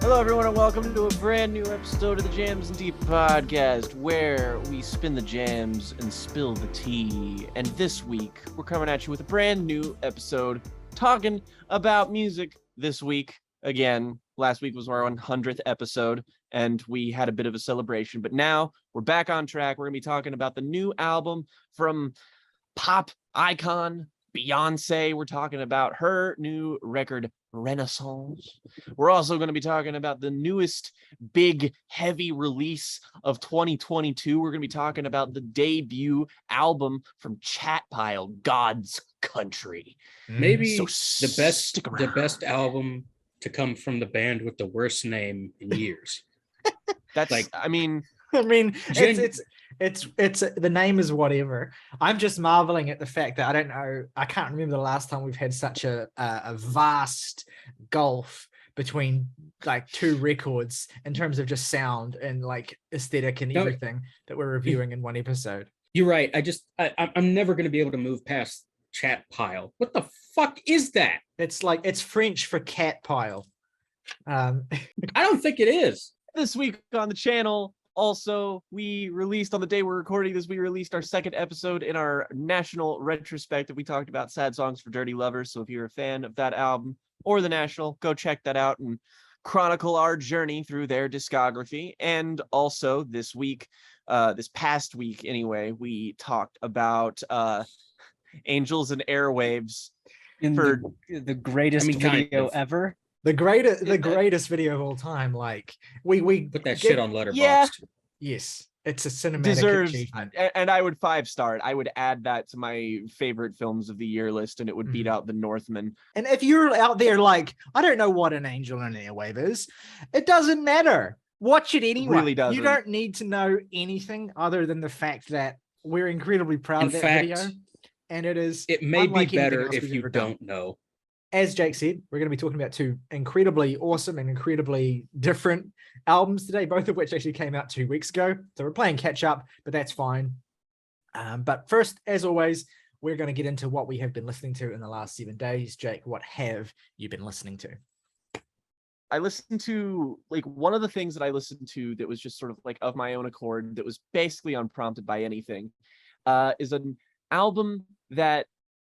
Hello, everyone, and welcome to a brand new episode of the Jams and Tea podcast, where we spin the jams and spill the tea. And this week, we're coming at you with a brand new episode talking about music this week. Again, last week was our 100th episode, and we had a bit of a celebration. But now we're back on track. We're going to be talking about the new album from pop icon Beyonce. We're talking about her new record, Renaissance. We're also going to be talking about the newest big heavy release of 2022. We're going to be talking about the debut album from Chatpile, God's Country. Maybe So the best album to come from the band with the worst name in years. That's like, I mean, it's the name is whatever. I'm just marveling at the fact that I can't remember the last time we've had such a vast gulf between like two records in terms of just sound and like aesthetic and everything that we're reviewing in one episode. You're right. I'm never going to be able to move past Chatpile. What the fuck is that? It's French for cat pile. I don't think it is. This week on the channel, also, we released on the day we're recording this, we released our second episode in our national retrospective. We talked about sad songs for dirty lovers. So if you're a fan of that album or the national, go check that out and chronicle our journey through their discography. And also this week, this past week anyway, we talked about Angels and Airwaves for the greatest video ever. The greatest video of all time. Like we put that shit on Letterboxd. Yeah. Yes, it's a cinematic achievement. And I would 5-star it. I would add that to my favorite films of the year list, and it would beat out The Northman. And if you're out there like, I don't know what an angel and an airwave is, it doesn't matter. Watch it anyway. Really doesn't. You don't need to know anything other than the fact that we're incredibly proud of that video. And it may be better if you don't know. As Jake said, we're going to be talking about two incredibly awesome and incredibly different albums today, both of which actually came out 2 weeks ago. So we're playing catch up, but that's fine. But first, as always, we're going to get into what we have been listening to in the last 7 days. Jake, what have you been listening to? I listened to, like, one of the things that I listened to that was just sort of like of my own accord, that was basically unprompted by anything, is an album that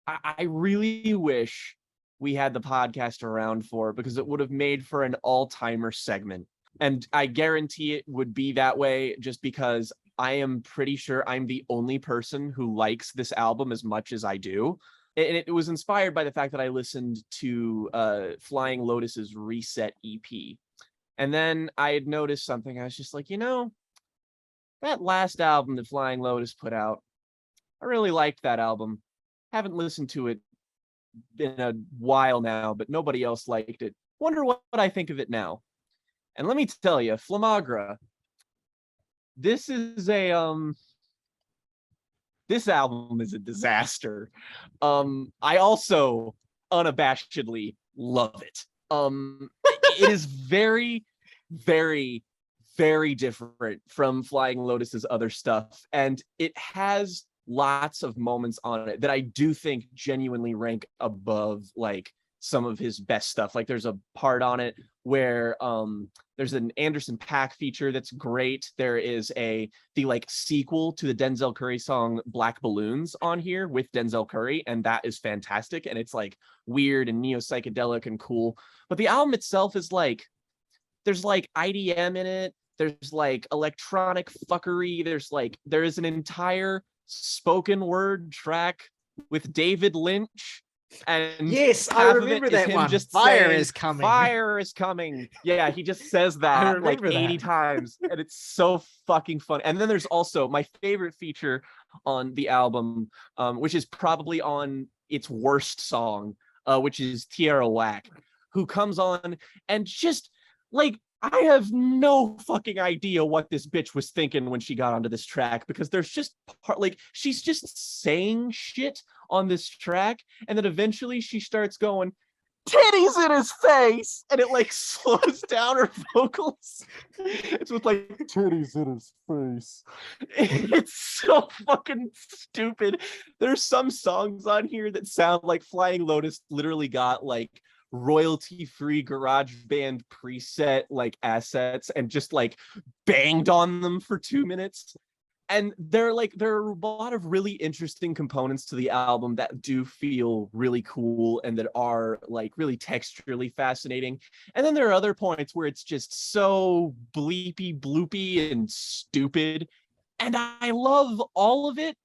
I really wish we had the podcast around for, because it would have made for an all-timer segment. And I guarantee it would be that way just because I am pretty sure I'm the only person who likes this album as much as I do. And it was inspired by the fact that I listened to Flying Lotus's Reset EP. And then I had noticed something. I was just like, that last album that Flying Lotus put out, I really liked that album. Haven't listened to it in a while now, but nobody else liked it. Wonder what I think of it now. And let me tell you, Flamagra, this album is a disaster. I also unabashedly love it. It is very, very, very different from Flying Lotus's other stuff, and it has lots of moments on it that I do think genuinely rank above like some of his best stuff. Like there's a part on it where there's an Anderson .Paak feature that's great. There is the like sequel to the Denzel Curry song Black Balloons on here with Denzel Curry, and that is fantastic, and it's like weird and neo-psychedelic and cool. But the album itself is like, there's like IDM in it, there's like electronic fuckery, there is an entire spoken word track with David Lynch, and yes, I remember that one. Just fire saying, is coming. Fire is coming. Yeah, he just says that like 80 times, and it's so fucking fun. And then there's also my favorite feature on the album, which is probably on its worst song, which is Tierra Whack, who comes on and just like, I have no fucking idea what this bitch was thinking when she got onto this track, because there's just she's just saying shit on this track, and then eventually she starts going, titties in his face, and it like slows down her vocals. It's with like titties in his face. It's so fucking stupid. There's some songs on here that sound like Flying Lotus literally got like royalty-free GarageBand preset like assets and just like banged on them for 2 minutes. And there are a lot of really interesting components to the album that do feel really cool and that are like really texturally fascinating. And then there are other points where it's just so bleepy bloopy and stupid. And I love all of it.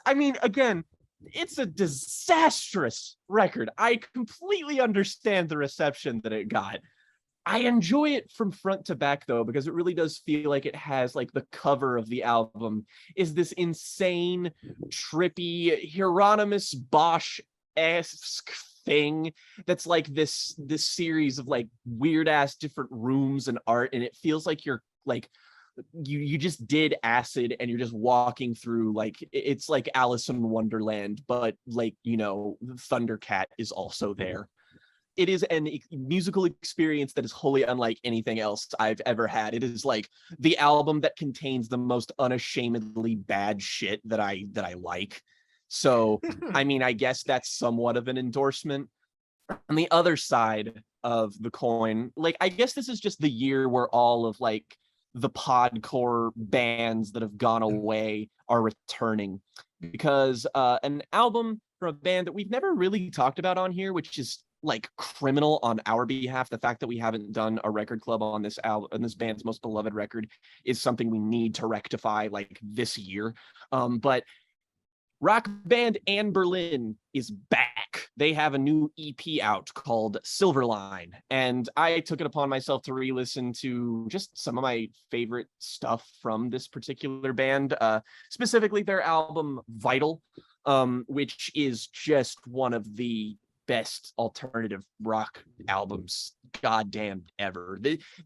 I mean, again, it's a disastrous record. I completely understand the reception that it got. I enjoy it from front to back though, because it really does feel like it has like the cover of the album is this insane, trippy, Hieronymus Bosch-esque thing that's like this series of like weird ass different rooms and art, and it feels like you're like you just did acid and you're just walking through like it's like Alice in Wonderland, but like, you know, Thundercat is also there. It is a musical experience that is wholly unlike anything else I've ever had. It is like the album that contains the most unashamedly bad shit that I like. So, I mean, I guess that's somewhat of an endorsement. On the other side of the coin, like, I guess this is just the year where all of like the podcore bands that have gone away are returning, because an album from a band that we've never really talked about on here, which is like criminal on our behalf. The fact that we haven't done a record club on this album, on this band's most beloved record, is something we need to rectify like this year. But rock band Anberlin is back. They have a new EP out called Silverline, and I took it upon myself to re-listen to just some of my favorite stuff from this particular band, specifically their album Vital, which is just one of the best alternative rock albums goddamn ever.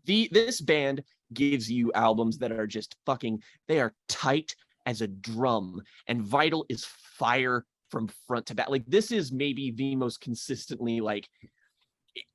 This band gives you albums that are just fucking, they are tight as a drum, and Vital is fire from front to back. Like, this is maybe the most consistently like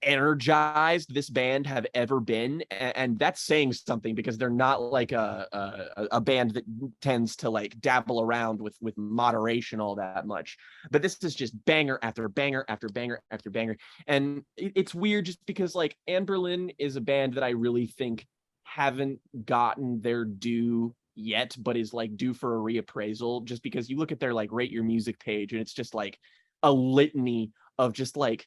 energized this band have ever been, and that's saying something, because they're not like a band that tends to like dabble around with moderation all that much. But this is just banger after banger after banger after banger. And it's weird just because like Anberlin is a band that I really think haven't gotten their due yet, but is like due for a reappraisal, just because you look at their like rate your music page and it's just like a litany of just like,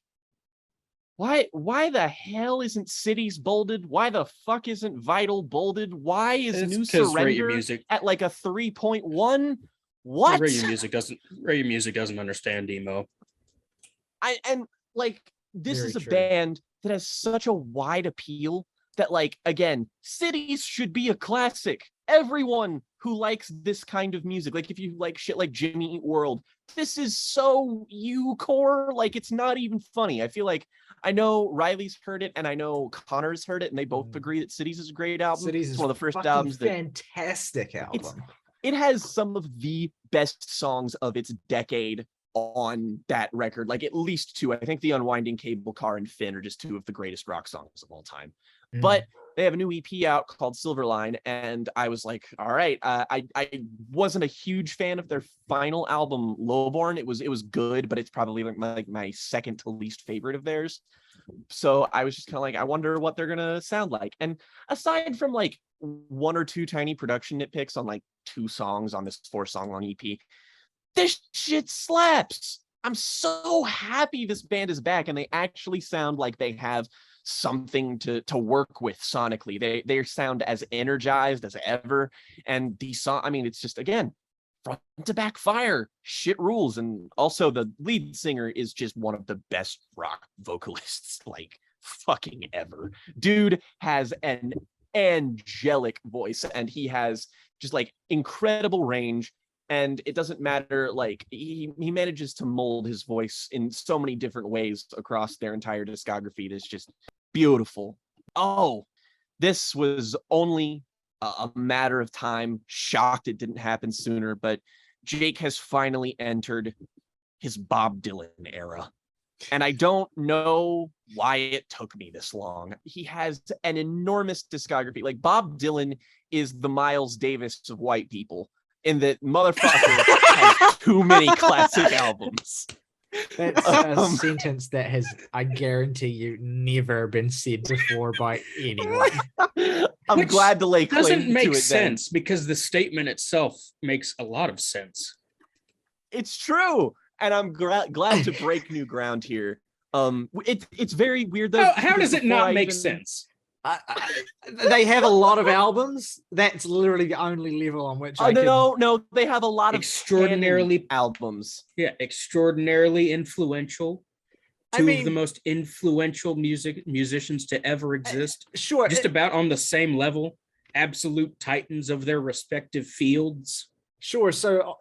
why the hell isn't Cities bolded? Why the fuck isn't Vital bolded? Why is New Surrender at like a 3.1? What? Rate Your Music doesn't understand emo. And like, this Very is a true. band that has such a wide appeal that, like, again, Cities should be a classic. Everyone who likes this kind of music, like if you like shit like Jimmy Eat World, this is so core, like it's not even funny. I feel like, I know Riley's heard it and I know Connor's heard it, and they both agree that Cities is a great album. Cities It's is one of the first fucking albums that fantastic album. it has some of the best songs of its decade on that record, like at least two. I think The Unwinding Cable Car and Finn are just two of the greatest rock songs of all time. But they have a new EP out called Silverline, and I was like, all right. I wasn't a huge fan of their final album, Lowborn. It was good, but it's probably like my second to least favorite of theirs. So I was just kind of like, I wonder what they're gonna sound like. And aside from like one or two tiny production nitpicks on like 2 songs on this 4-song long EP, this shit slaps. I'm so happy this band is back and they actually sound like they have something to work with sonically. They sound as energized as ever. And the song, I mean, it's just, again, front to back fire, shit rules. And also the lead singer is just one of the best rock vocalists like fucking ever. Dude has an angelic voice and he has just like incredible range. And it doesn't matter, like he manages to mold his voice in so many different ways across their entire discography. That's just beautiful. Oh, this was only a matter of time. Shocked it didn't happen sooner, but Jake has finally entered his Bob Dylan era. And I don't know why it took me this long. He has an enormous discography. Like, Bob Dylan is the Miles Davis of white people, in that motherfucker has too many classic albums. That's a Um, sentence that has, I guarantee you, never been said before by anyone. I'm Which glad to lay claim doesn't make to it then. sense because the statement itself makes a lot of sense. It's true, and I'm glad to break new ground here. It's very weird though. How because does it before not I make even- sense? They have a lot of albums. That's literally the only level on which I no, they have a lot of Extraordinarily- canon albums. Yeah, extraordinarily influential. I Two of mean- the most influential musicians to ever exist. Sure. Just about on the same level, absolute titans of their respective fields. Sure. So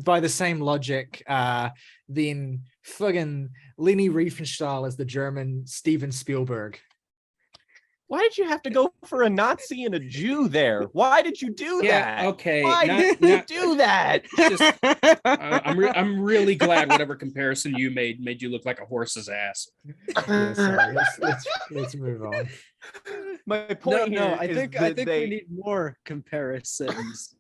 by the same logic, then friggin' Leni Riefenstahl is the German Steven Spielberg. Why did you have to go for a Nazi and a Jew there? Why did you do Yeah, that? okay. Why did you do that? Just, I'm really glad whatever comparison you made you look like a horse's ass. Yeah, sorry. Let's move on. My point here I is think that we need more comparisons.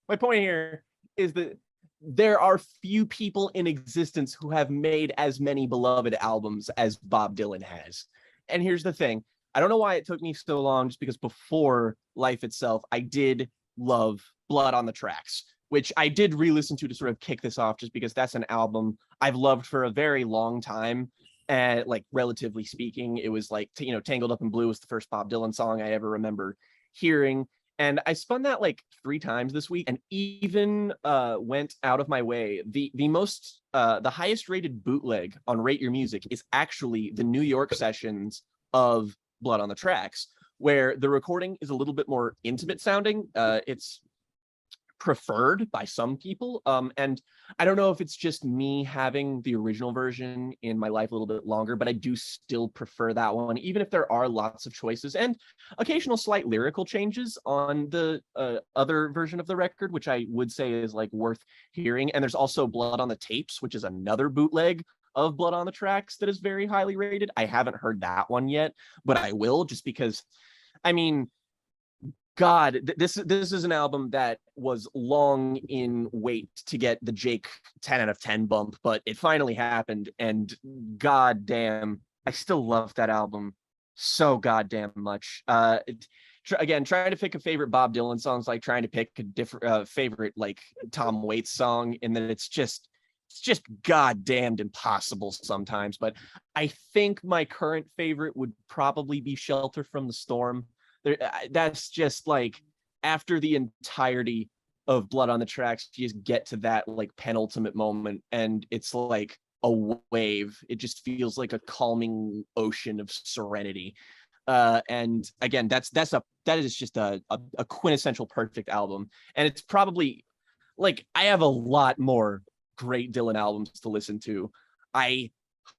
my point here is that there are few people in existence who have made as many beloved albums as Bob Dylan has. And here's the thing. I don't know why it took me so long, just because before Life Itself, I did love Blood on the Tracks, which I did re-listen to sort of kick this off, just because that's an album I've loved for a very long time. And like, relatively speaking, it was like, Tangled Up in Blue was the first Bob Dylan song I ever remember hearing. And I spun that like 3 times this week, and even went out of my way. The highest rated bootleg on Rate Your Music is actually the New York sessions of Blood on the Tracks, where the recording is a little bit more intimate sounding. It's preferred by some people, and I don't know if it's just me having the original version in my life a little bit longer, but I do still prefer that one, even if there are lots of choices and occasional slight lyrical changes on the other version of the record, which I would say is like worth hearing. And there's also Blood on the Tapes, which is another bootleg of Blood on the Tracks that is very highly rated. I haven't heard that one yet, but I will, just because, I mean, God, this is an album that was long in wait to get the Jake 10 out of 10 bump, but it finally happened, and god damn, I still love that album so goddamn much. Again, trying to pick a favorite Bob Dylan song is like trying to pick a different favorite like Tom Waits song, and then it's just goddamned impossible sometimes. But I think my current favorite would probably be Shelter from the Storm. That's just like, after the entirety of Blood on the Tracks, you just get to that like penultimate moment, and it's like a wave. It just feels like a calming ocean of serenity. And again, that is just a quintessential perfect album. And it's probably like, I have a lot more great Dylan albums to listen to. I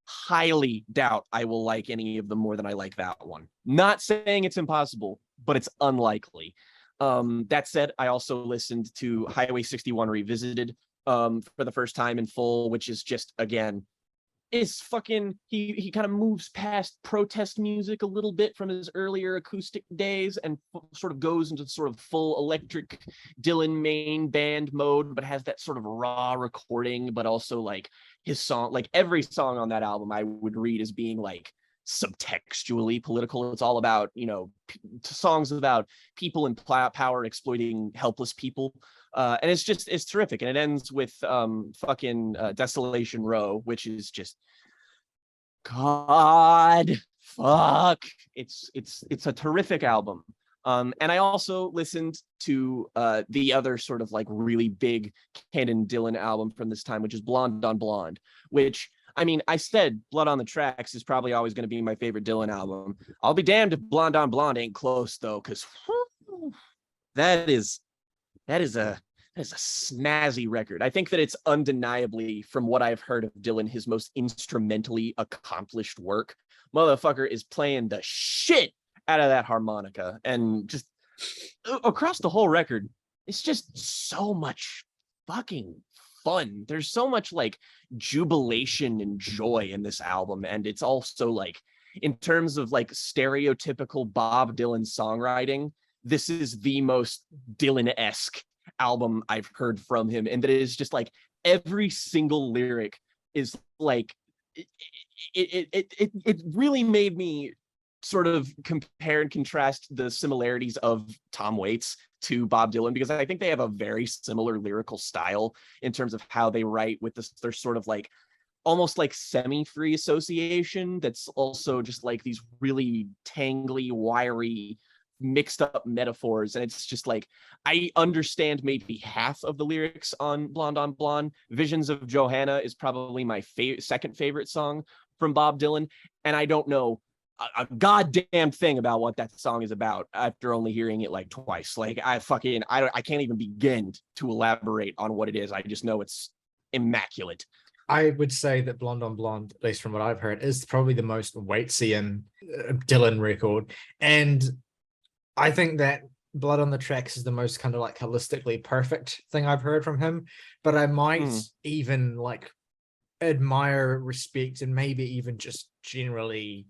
highly doubt I will like any of them more than I like that one. Not saying it's impossible, but it's unlikely. That said, I also listened to Highway 61 Revisited for the first time in full, which is just, again, is fucking, he kind of moves past protest music a little bit from his earlier acoustic days, and sort of goes into sort of full electric Dylan main band mode, but has that sort of raw recording, but also like his song, like every song on that album I would read as being like subtextually political. It's all about, songs about people in power exploiting helpless people. And it's terrific. And it ends with Desolation Row, which is just, God, fuck. It's a terrific album. And I also listened to the other sort of like really big canon Dylan album from this time, which is Blonde on Blonde, which, I mean, I said Blood on the Tracks is probably always going to be my favorite Dylan album. I'll be damned if Blonde on Blonde ain't close, though, because that is a snazzy record. I think that it's undeniably, from what I've heard of Dylan, his most instrumentally accomplished work. Motherfucker is playing the shit out of that harmonica, and just across the whole record, it's just so much fucking fun. There's so much like jubilation and joy in this album, and it's also like, in terms of like stereotypical Bob Dylan songwriting, this is the most Dylan-esque album I've heard from him, and that is just like every single lyric is like it really made me sort of compare and contrast the similarities of Tom Waits to Bob Dylan, because I think they have a very similar lyrical style in terms of how they write with this. They're sort of like almost like semi-free association that's also just like these really tangly, wiry, mixed up metaphors. And it's just like, I understand maybe half of the lyrics on Blonde. Visions of Johanna is probably my second favorite song from Bob Dylan. And I don't know a goddamn thing about what that song is about after only hearing it like twice. Like I can't even begin to elaborate on what it is. I just know it's immaculate. I would say that Blonde on Blonde, at least from what I've heard, is probably the most Waitsian Dylan record. And I think that Blood on the Tracks is the most kind of like holistically perfect thing I've heard from him. But I might even like admire, respect, and maybe even just generally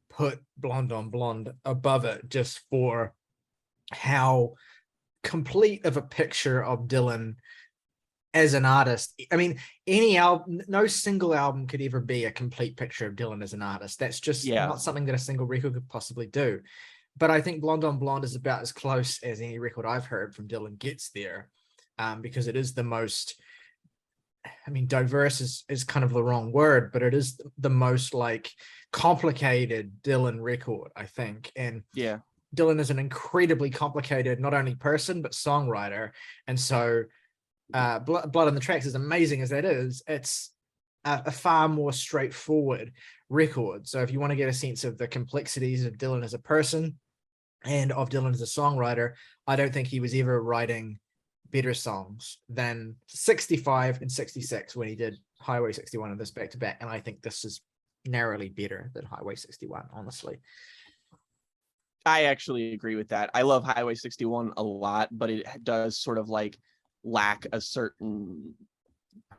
put Blonde on Blonde above it, just for how complete of a picture of Dylan as an artist. I mean, any album, no single album could ever be a complete picture of Dylan as an artist. That's just not something that a single record could possibly do. But I think Blonde on Blonde is about as close as any record I've heard from Dylan gets there, because it is the most, I mean, diverse is kind of the wrong word, but it is the most like complicated Dylan record, I think. And Dylan is an incredibly complicated, not only person, but songwriter. And so Blood on the Tracks, as amazing as that is, it's a far more straightforward record. So if you want to get a sense of the complexities of Dylan as a person and of Dylan as a songwriter, I don't think he was ever writing better songs than 65 and 66 when he did Highway 61 and this back to back. And I think this is narrowly better than Highway 61, honestly. I actually agree with that. I love Highway 61 a lot, but it does sort of like lack a certain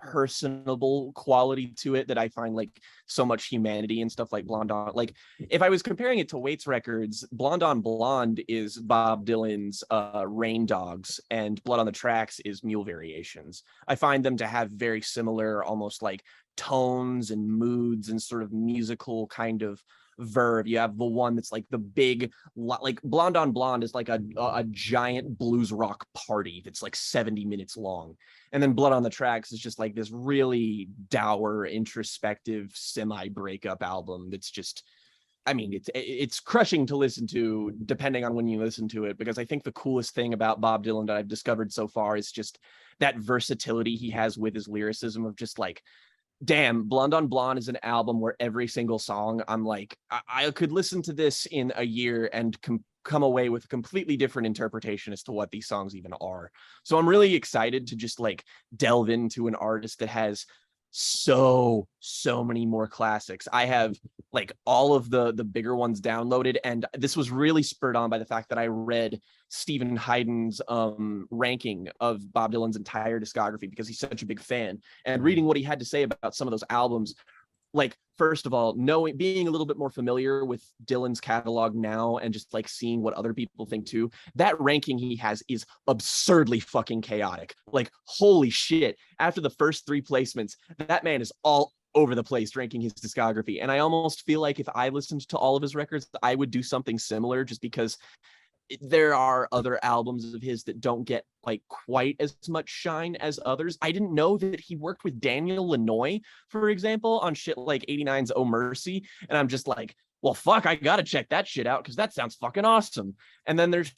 personable quality to it that I find like so much humanity and stuff like Blonde on. Like if I was comparing it to Waits records, Blonde on Blonde is Bob Dylan's Rain Dogs, and Blood on the Tracks is Mule Variations. I find them to have very similar, almost like tones and moods and sort of musical kind of verve. You have the one that's like the big, like Blonde on Blonde is like a giant blues rock party that's like 70 minutes long, and then Blood on the Tracks is just like this really dour, introspective, semi-breakup album that's just, I mean, it's crushing to listen to depending on when you listen to it, because I think the coolest thing about Bob Dylan that I've discovered so far is just that versatility he has with his lyricism of just like, damn, Blonde on Blonde is an album where every single song, I'm like, I could listen to this in a year and come away with a completely different interpretation as to what these songs even are. So I'm really excited to just like delve into an artist that has so many more classics. I have like all of the bigger ones downloaded, and this was really spurred on by the fact that I read Stephen Hyden's ranking of Bob Dylan's entire discography, because he's such a big fan, and reading what he had to say about some of those albums. Like, first of all, being a little bit more familiar with Dylan's catalog now and just like seeing what other people think too, that ranking he has is absurdly fucking chaotic. Like, holy shit. After the first 3 placements, that man is all over the place ranking his discography. And I almost feel like if I listened to all of his records, I would do something similar, just because there are other albums of his that don't get like quite as much shine as others. I didn't know that he worked with Daniel Lanois, for example, on shit like 89's Oh Mercy. And I'm just like, well, fuck, I gotta check that shit out, because that sounds fucking awesome. And then there's,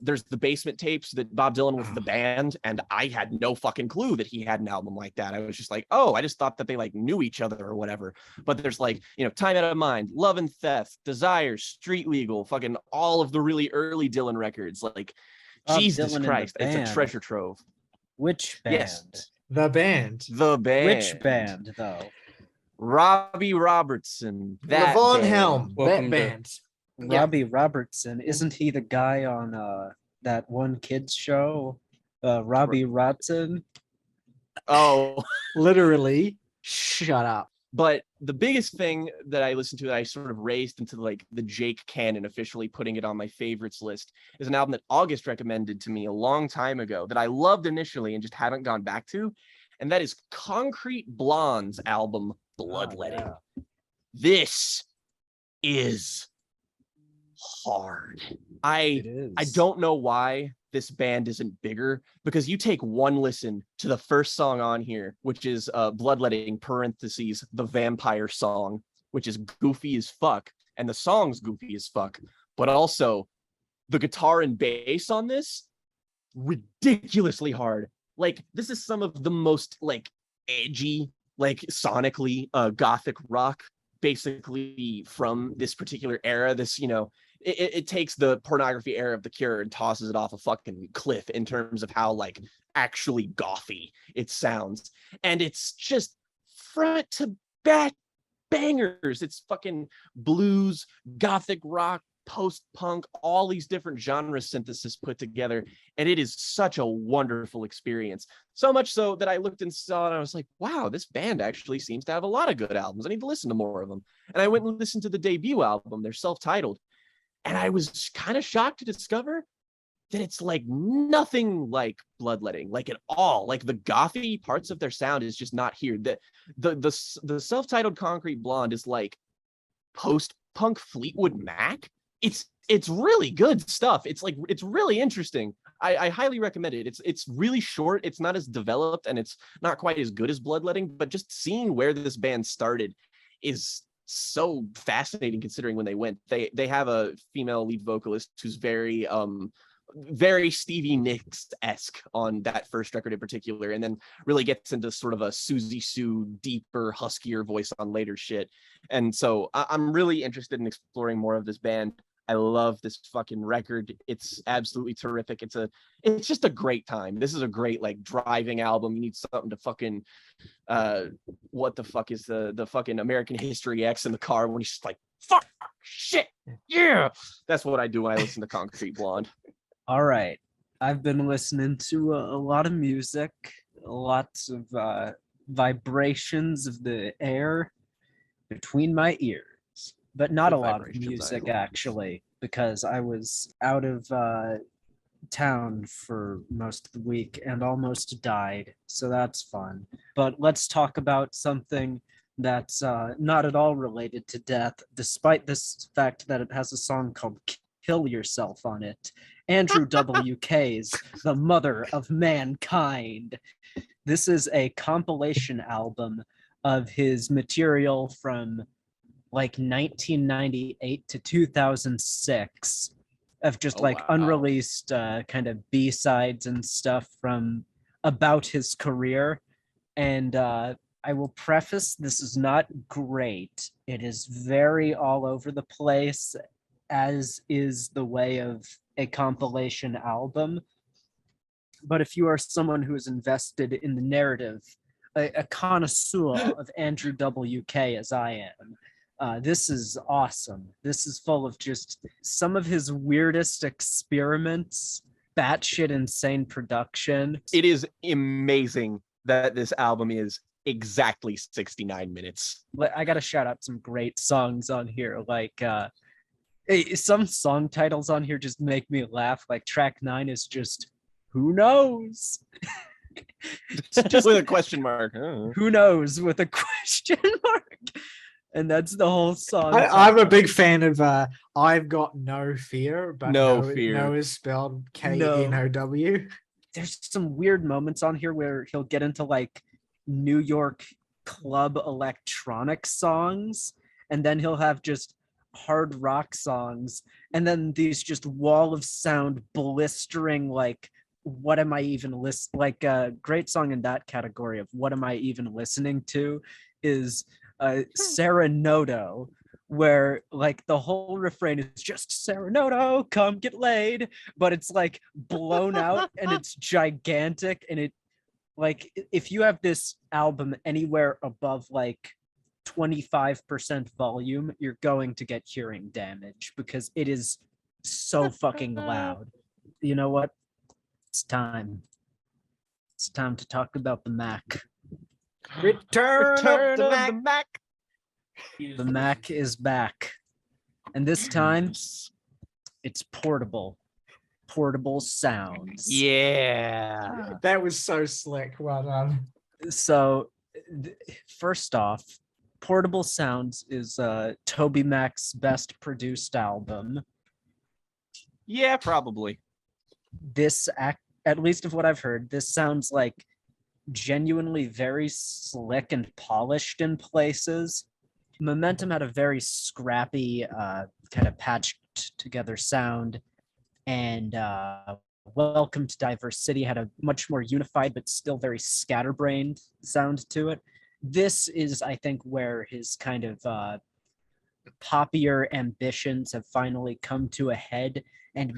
there's the Basement Tapes that Bob Dylan was the band, and I had no fucking clue that he had an album like that. I was just like, oh, I just thought that they like knew each other or whatever. But there's like, Time Out of Mind, Love and Theft, Desire, Street Legal, fucking all of the really early Dylan records. Like, Bob Jesus Dylan Christ, and the it's a treasure trove. Which band? Yes. The band. Which band, though? Robbie Robertson. That Levon band. Helm. Welcome That to- band. Robbie Robertson. Isn't he the guy on that one kids show? Robbie Rodson? Oh, Literally, shut up. but the biggest thing that I listened to that I sort of raised into like the Jake canon, officially putting it on my favorites list, is an album that August recommended to me a long time ago that I loved initially and just haven't gone back to. and that is Concrete Blonde's album Bloodletting. yeah. This is hard. It is. I don't know why this band isn't bigger, because you take one listen to the first song on here, which is Bloodletting parentheses the vampire song, which is goofy as fuck, and the song's goofy as fuck, but also the guitar and bass on this ridiculously hard. Like, this is some of the most like edgy, like sonically gothic rock basically from this particular era. This, you know, it takes the pornography era of The Cure and tosses it off a fucking cliff in terms of how like actually gothy it sounds. And it's just front to back bangers. It's fucking blues, gothic rock, post-punk, all these different genre synthesis put together, and it is such a wonderful experience. So much so that I looked and saw, and I was like, wow, this band actually seems to have a lot of good albums. I need to listen to more of them. And I went and listened to the debut album, they're self-titled, and I was kind of shocked to discover that it's like nothing like Bloodletting, like at all. Like the gothy parts of their sound is just not here. The self-titled Concrete Blonde is like post-punk Fleetwood Mac. It's really good stuff. It's like, it's really interesting. I highly recommend it. It's really short. It's not as developed, and it's not quite as good as Bloodletting, but just seeing where this band started is so fascinating considering when they went. They have a female lead vocalist who's very Stevie Nicks-esque on that first record in particular, and then really gets into sort of a Susie Sue, deeper, huskier voice on later shit. And so I'm really interested in exploring more of this band. I love this fucking record. It's absolutely terrific. It's just a great time. This is a great like driving album. You need something to fucking what the fuck is the fucking American History X in the car when he's just like, fuck shit. Yeah. That's what I do when I listen to Concrete Blonde. All right. I've been listening to a lot of music, lots of vibrations of the air between my ears, but not Good a lot of vibrations, music I actually, because I was out of town for most of the week and almost died, so that's fun. But let's talk about something that's not at all related to death, despite this fact that it has a song called Kill Yourself on it. Andrew WK's The Mother of Mankind. This is a compilation album of his material from like 1998 to 2006 of just like unreleased kind of B-sides and stuff from about his career. And I will preface, this is not great. It is very all over the place, as is the way of a compilation album. But if you are someone who is invested in the narrative, a connoisseur of Andrew WK as I am, this is awesome. This is full of just some of his weirdest experiments, batshit insane production. It is amazing that this album is exactly 69 minutes. I gotta shout out some great songs on here, like some song titles on here just make me laugh. Like track 9 is just "Who Knows?" Just with a question mark. Who knows with a question mark, and that's the whole song. I'm a big fan of "I've Got No Fear," but No Fear. No is spelled K-N-O-W. There's some weird moments on here where he'll get into like New York club electronic songs, and then he'll have just hard rock songs, and then these just wall of sound blistering like what am I even listening, like a great song in that category of what am I even listening to is Serenodo, where like the whole refrain is just Serenodo, come get laid, but it's like blown out and it's gigantic, and it like if you have this album anywhere above like 25% volume, you're going to get hearing damage because it is so fucking loud. You know what? It's time. It's time to talk about the Mac. Return of the Mac. The Mac is back. And this time, it's portable. Portable sounds. Yeah. That was so slick. Well done. So, first off, Portable Sounds is TobyMac's best produced album. Yeah, probably. This at least of what I've heard, this sounds like genuinely very slick and polished in places. Momentum had a very scrappy, kind of patched together sound, and Welcome to Diverse City had a much more unified but still very scatterbrained sound to it. This is, I think, where his kind of poppier ambitions have finally come to a head. And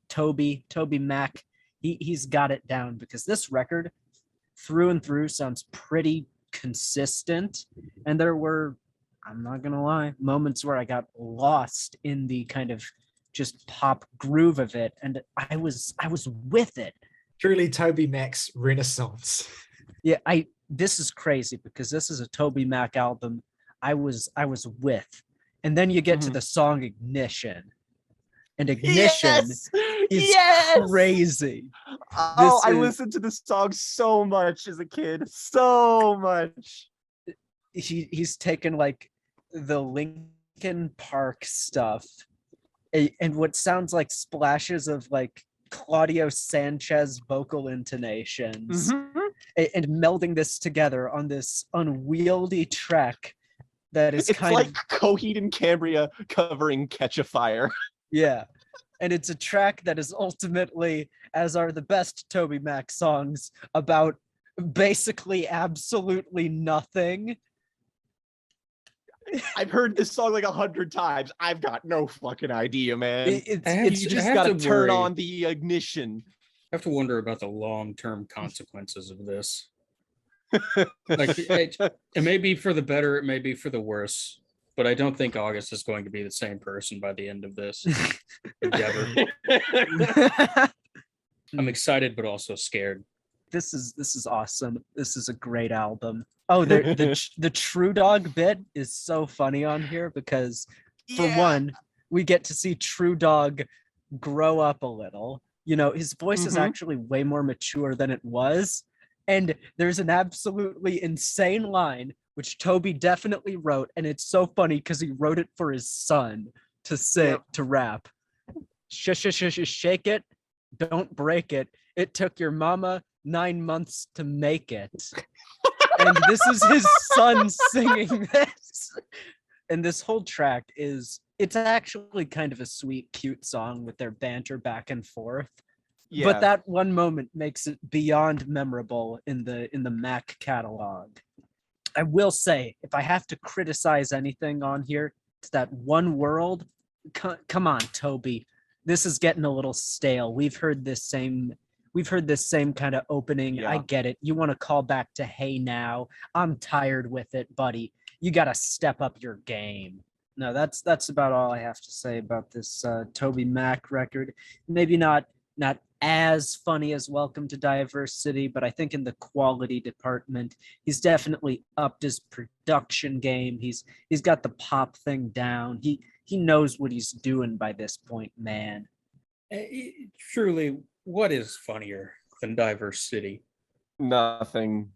TobyMac, he's got it down, because this record through and through sounds pretty consistent. And there were, I'm not gonna lie, moments where I got lost in the kind of just pop groove of it, and I was with it. Truly TobyMac's renaissance. Yeah, this is crazy, because this is a TobyMac album I was with. And then you get to the song Ignition. And Ignition is crazy. Oh, I listened to this song so much as a kid. So much. He's taken like the Linkin Park stuff and what sounds like splashes of like Claudio Sanchez vocal intonations and melding this together on this unwieldy track that is it's kind like of Coheed and Cambria covering Catch a Fire. Yeah. And it's a track that is ultimately, as are the best TobyMac songs, about basically absolutely nothing. I've heard this song like 100 times. I've got no fucking idea, man. It's You just just gotta turn on the ignition. I have to wonder about the long-term consequences of this. Like, it may be for the better, it may be for the worse, but I don't think August is going to be the same person by the end of this endeavor. I'm excited, but also scared. This is awesome. This is a great album. Oh, the True Dog bit is so funny on here, because for one, we get to see True Dog grow up a little. You know, his voice is actually way more mature than it was. And there's an absolutely insane line, which Toby definitely wrote. And it's so funny because he wrote it for his son to say, to rap. Shake it, don't break it. It took your mama 9 months to make it. And this is his son singing this. And this whole track it's actually kind of a sweet, cute song with their banter back and forth. Yeah. But that one moment makes it beyond memorable in the Mac catalog. I will say, if I have to criticize anything on here, it's that one world. Come on, Toby. This is getting a little stale. We've heard this same kind of opening. Yeah. I get it. You want to call back to Hey Now. I'm tired with it, buddy. You got to step up your game. No, that's about all I have to say about this TobyMac record. Maybe not as funny as Welcome to Diverse City, but I think in the quality department, he's definitely upped his production game. He's got the pop thing down. He knows what he's doing by this point, man. Truly, what is funnier than Diverse City? Nothing.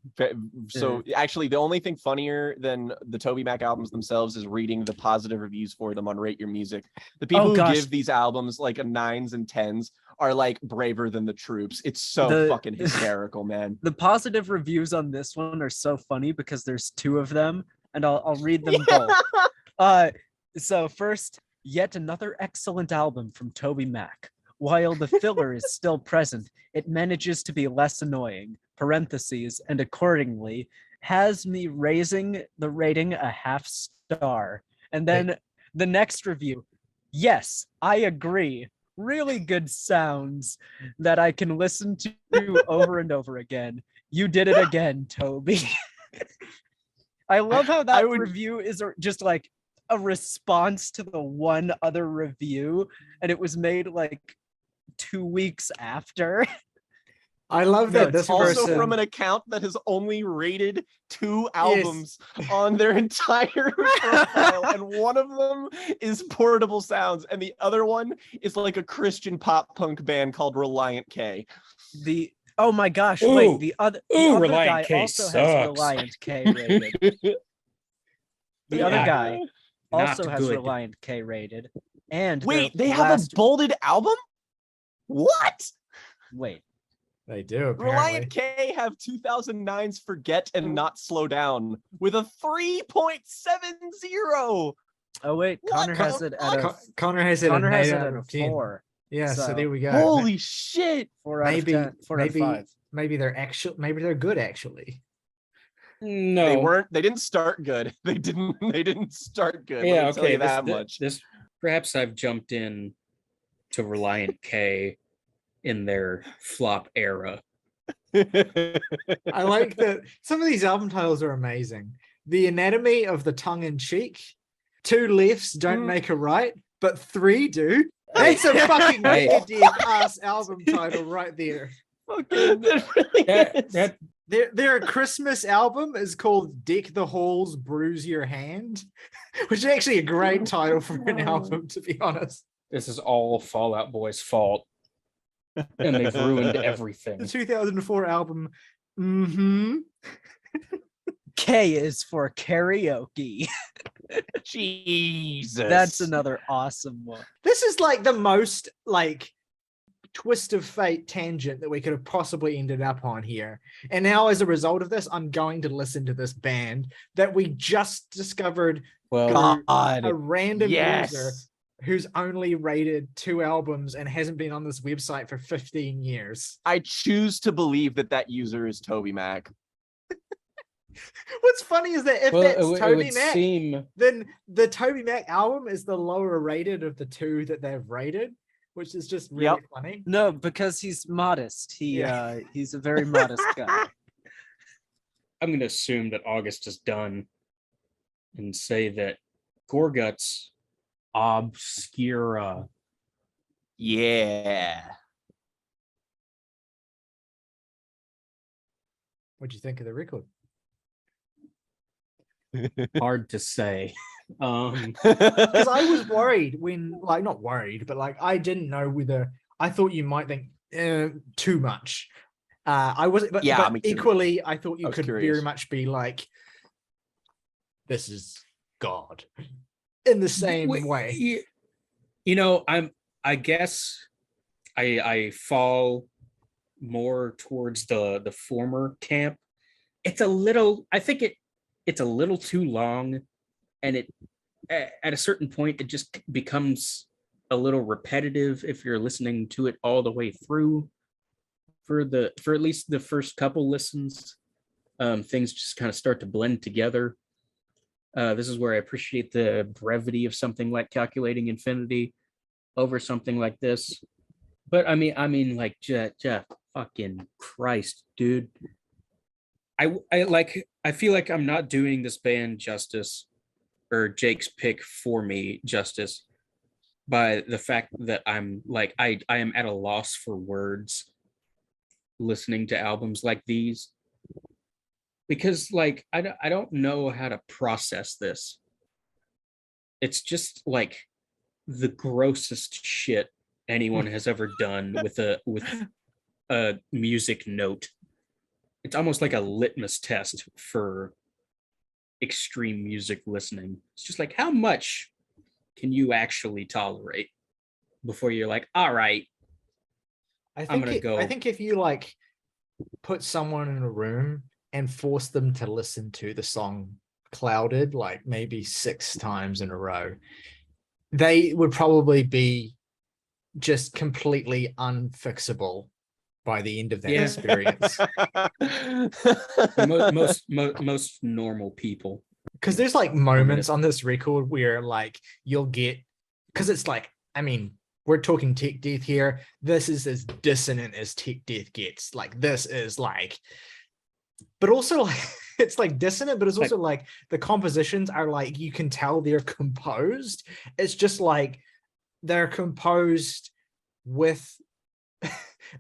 So actually, the only thing funnier than the TobyMac albums themselves is reading the positive reviews for them on Rate Your Music. The people who give these albums like a 9s and 10s are like braver than the troops. It's so fucking hysterical, man. The positive reviews on this one are so funny because there's 2 of them, and I'll read them both. So first, yet another excellent album from TobyMac. While the filler is still present, it manages to be less annoying, parentheses, and accordingly has me raising the rating a 0.5 star. And then the next review, yes, I agree. Really good sounds that I can listen to over and over again. You did it again, Toby. I love how that review is just like a response to the one other review, and it was made like 2 weeks after. I love that this also person from an account that has only rated 2 albums on their entire profile, and one of them is Portable Sounds, and the other one is like a Christian pop punk band called Reliant K. Oh my gosh! Ooh. Wait, the other Reliant guy K also has sucks. Reliant K rated. The other Yeah. guy also Not has good. Reliant K rated. And Wait, their they have last... a bolded album? What? Wait, They do apparently. Reliant K have 2009's Forget and Not Slow Down with a 3.70. oh wait, What Connor has the it at a Connor has it Connor an has 8 it out at a of 10. 4. Yeah, so So- there we go. Holy shit. 4 out maybe of 10. 4 out of 5. maybe they're good actually. No. They didn't start good. They didn't start good. Yeah, Let me tell okay. you that much. This perhaps I've jumped in to Reliant K in their flop era. I like that some of these album titles are amazing. The Anatomy of the Tongue in Cheek. 2 lefts don't make a right, but 3 do. That's a fucking Hey. Megadeth ass album title right there. Fucking, it really is. That Their Christmas album is called Deck the Halls, Bruise Your Hand, which is actually a great title for an album, to be honest. this is all Fall Out Boy's fault. And they've ruined The everything. 2004 album, mm-hmm. K is for karaoke. Jesus. That's another awesome one. This is like the most like twist of fate tangent that we could have possibly ended up on here. And now as a result of this, I'm going to listen to this band that we just discovered Well, through a random yes. user who's only rated 2 albums and hasn't been on this website for 15 years. I choose to believe that user is TobyMac. What's funny is that if well, that's it would TobyMac, seem then the TobyMac album is the lower rated of the 2 that they've rated, which is just really Yep. funny. No, because he's modest. Yeah. He's a very modest guy. I'm going to assume that August is done and say that Gorguts Obscura. Yeah. What'd you think of the record? Hard to say. Because I was worried when, like, not worried, but like I didn't know whether I thought you might think too much. I wasn't, but, Yeah, but me too. equally, I thought I you was could curious. very much be like, "This is God," in the same way. You know, I guess I fall more towards the former camp. It's a little, I think it's a little too long, and it at a certain point it just becomes a little repetitive if you're listening to it all the way through. For at least the first couple listens, things just kind of start to blend together. This is where I appreciate the brevity of something like Calculating Infinity over something like this. But I mean, like Jeff, fucking Christ, dude. I feel like I'm not doing this band justice, or Jake's pick for me justice, by the fact that I'm like I am at a loss for words listening to albums like these, because like I don't know how to process this. It's just like the grossest shit anyone has ever done with a music note. It's almost like a litmus test for extreme music listening. It's just like, how much can you actually tolerate before you're like, all right, I I'm gonna go. I think if you like put someone in a room and force them to listen to the song Clouded like maybe 6 times in a row, they would probably be just completely unfixable by the end of that Yeah. experience. Most normal people. Because there's like moments on this record where like you'll get, because it's like, I mean, we're talking tech death here. This is as dissonant as tech death gets. Like this is like, but also like it's like dissonant, but it's also like the compositions are like, you can tell they're composed. It's just like they're composed with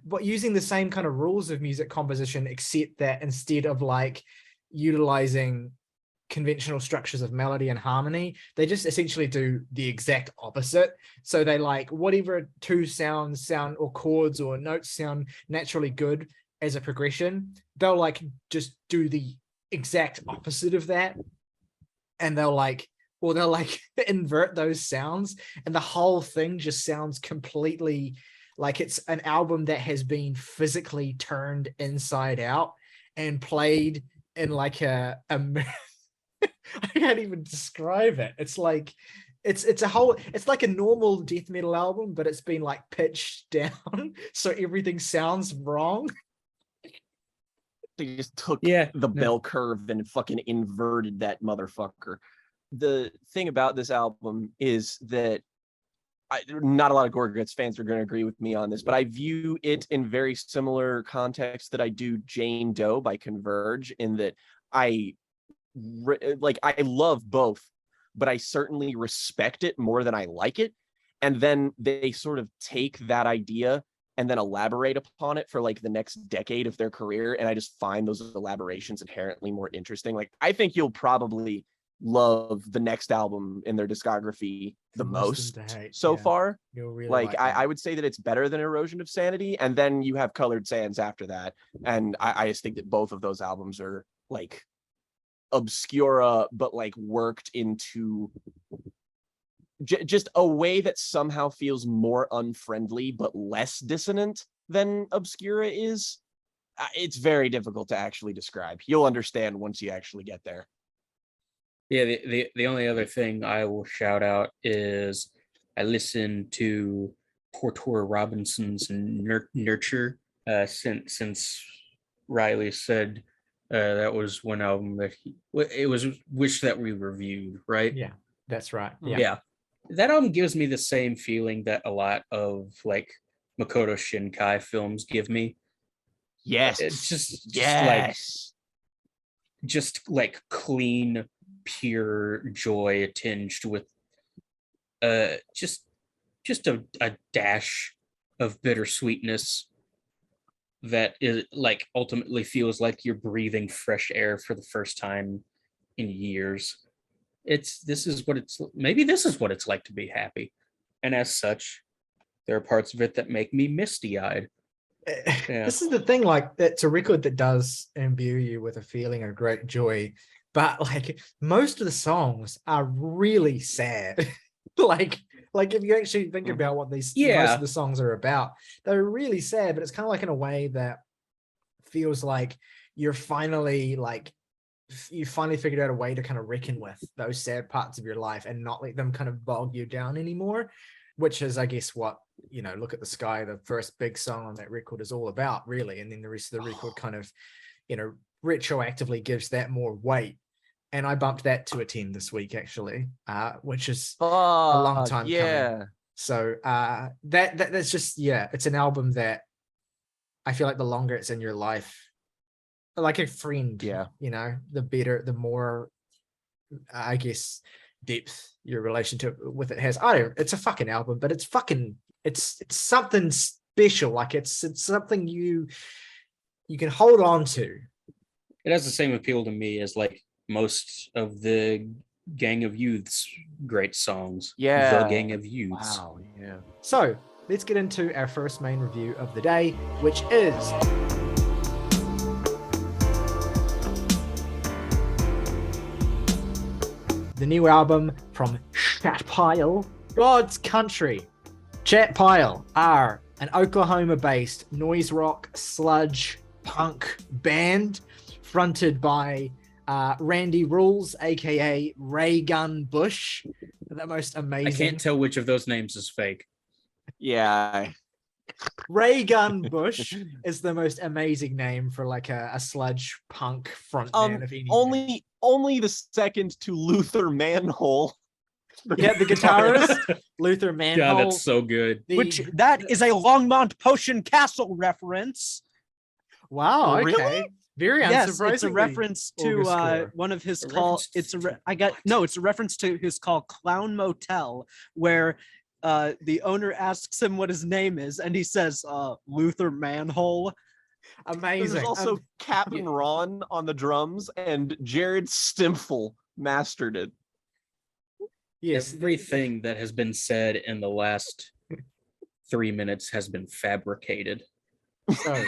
but using the same kind of rules of music composition, except that instead of like utilizing conventional structures of melody and harmony, they just essentially do the exact opposite. So they like whatever 2 sounds sound or chords or notes sound naturally good as a progression, they'll like just do the exact opposite of that, and they'll like invert those sounds, and the whole thing just sounds completely like it's an album that has been physically turned inside out and played in like a I can't even describe it. It's like it's like a normal death metal album, but it's been like pitched down so everything sounds wrong. They just took Yeah, the bell curve and fucking inverted that motherfucker. The thing about this album is that not a lot of Gorguts fans are going to agree with me on this, but I view it in very similar context that I do Jane Doe by Converge, in that I love both, but I certainly respect it more than I like it. And then they sort of take that idea and then elaborate upon it for like the next decade of their career. And I just find those elaborations inherently more interesting. Like, I think you'll probably love the next album in their discography the most so far. You'll really like I would say that it's better than Erosion of Sanity, and then you have Colored Sands after that. And I just think that both of those albums are like obscura, but like worked into just a way that somehow feels more unfriendly but less dissonant than Obscura is. It's very difficult to actually describe. You'll understand once you actually get there. Yeah, the only other thing I will shout out is I listened to Porter Robinson's Nurture since Riley said that was one album that it was Wish that we reviewed, right? Yeah, that's right. Yeah. That album gives me the same feeling that a lot of like Makoto Shinkai films give me. Yes. It's just like clean, pure joy tinged with just a dash of bittersweetness that is like ultimately feels like you're breathing fresh air for the first time in years. This is what it's like to be happy. And as such, there are parts of it that make me misty-eyed. Yeah. This is the thing, like, it's a record that does imbue you with a feeling of great joy, but like most of the songs are really sad. like if you actually think about what most of the songs are about, they're really sad, but it's kind of like in a way that feels like you finally figured out a way to kind of reckon with those sad parts of your life and not let them kind of bog you down anymore, which is, I guess, what, Look at the Sky, the first big song on that record, is all about, really. And then the rest of the record kind of, retroactively gives that more weight. And I bumped that to a 10 this week, actually, which is a long time coming. So that's just, it's an album that I feel like the longer it's in your life, like a friend, the better, the more, I guess, depth your relationship with it has. It's a fucking album, but it's something special. Like it's something you can hold on to. It has the same appeal to me as like most of the Gang of Youth's great songs. The Gang of Youths. Wow, yeah. So let's get into our first main review of the day, which is the new album from Chatpile, God's Country. Chatpile are an Oklahoma-based noise rock, sludge, punk band fronted by Randy Rules, aka Ray Gun Bush. The most amazing. I can't tell which of those names is fake. Yeah. Ray Gun Bush is the most amazing name for like a sludge punk frontman of any. Only the second to Luther Manhole. Yeah, the guitarist Luther Manhole. God, that's so good. That is a Longmont Potion Castle reference. Wow. Okay. Really? Very yes, unsurprisingly. it's a reference to one of his call. It's a reference to his call Clown Motel, where the owner asks him what his name is, and he says Luther Manhole. Amazing. There's also Captain Ron on the drums, and Jared Stimfel mastered it. Yes, everything that has been said in the last 3 minutes has been fabricated. So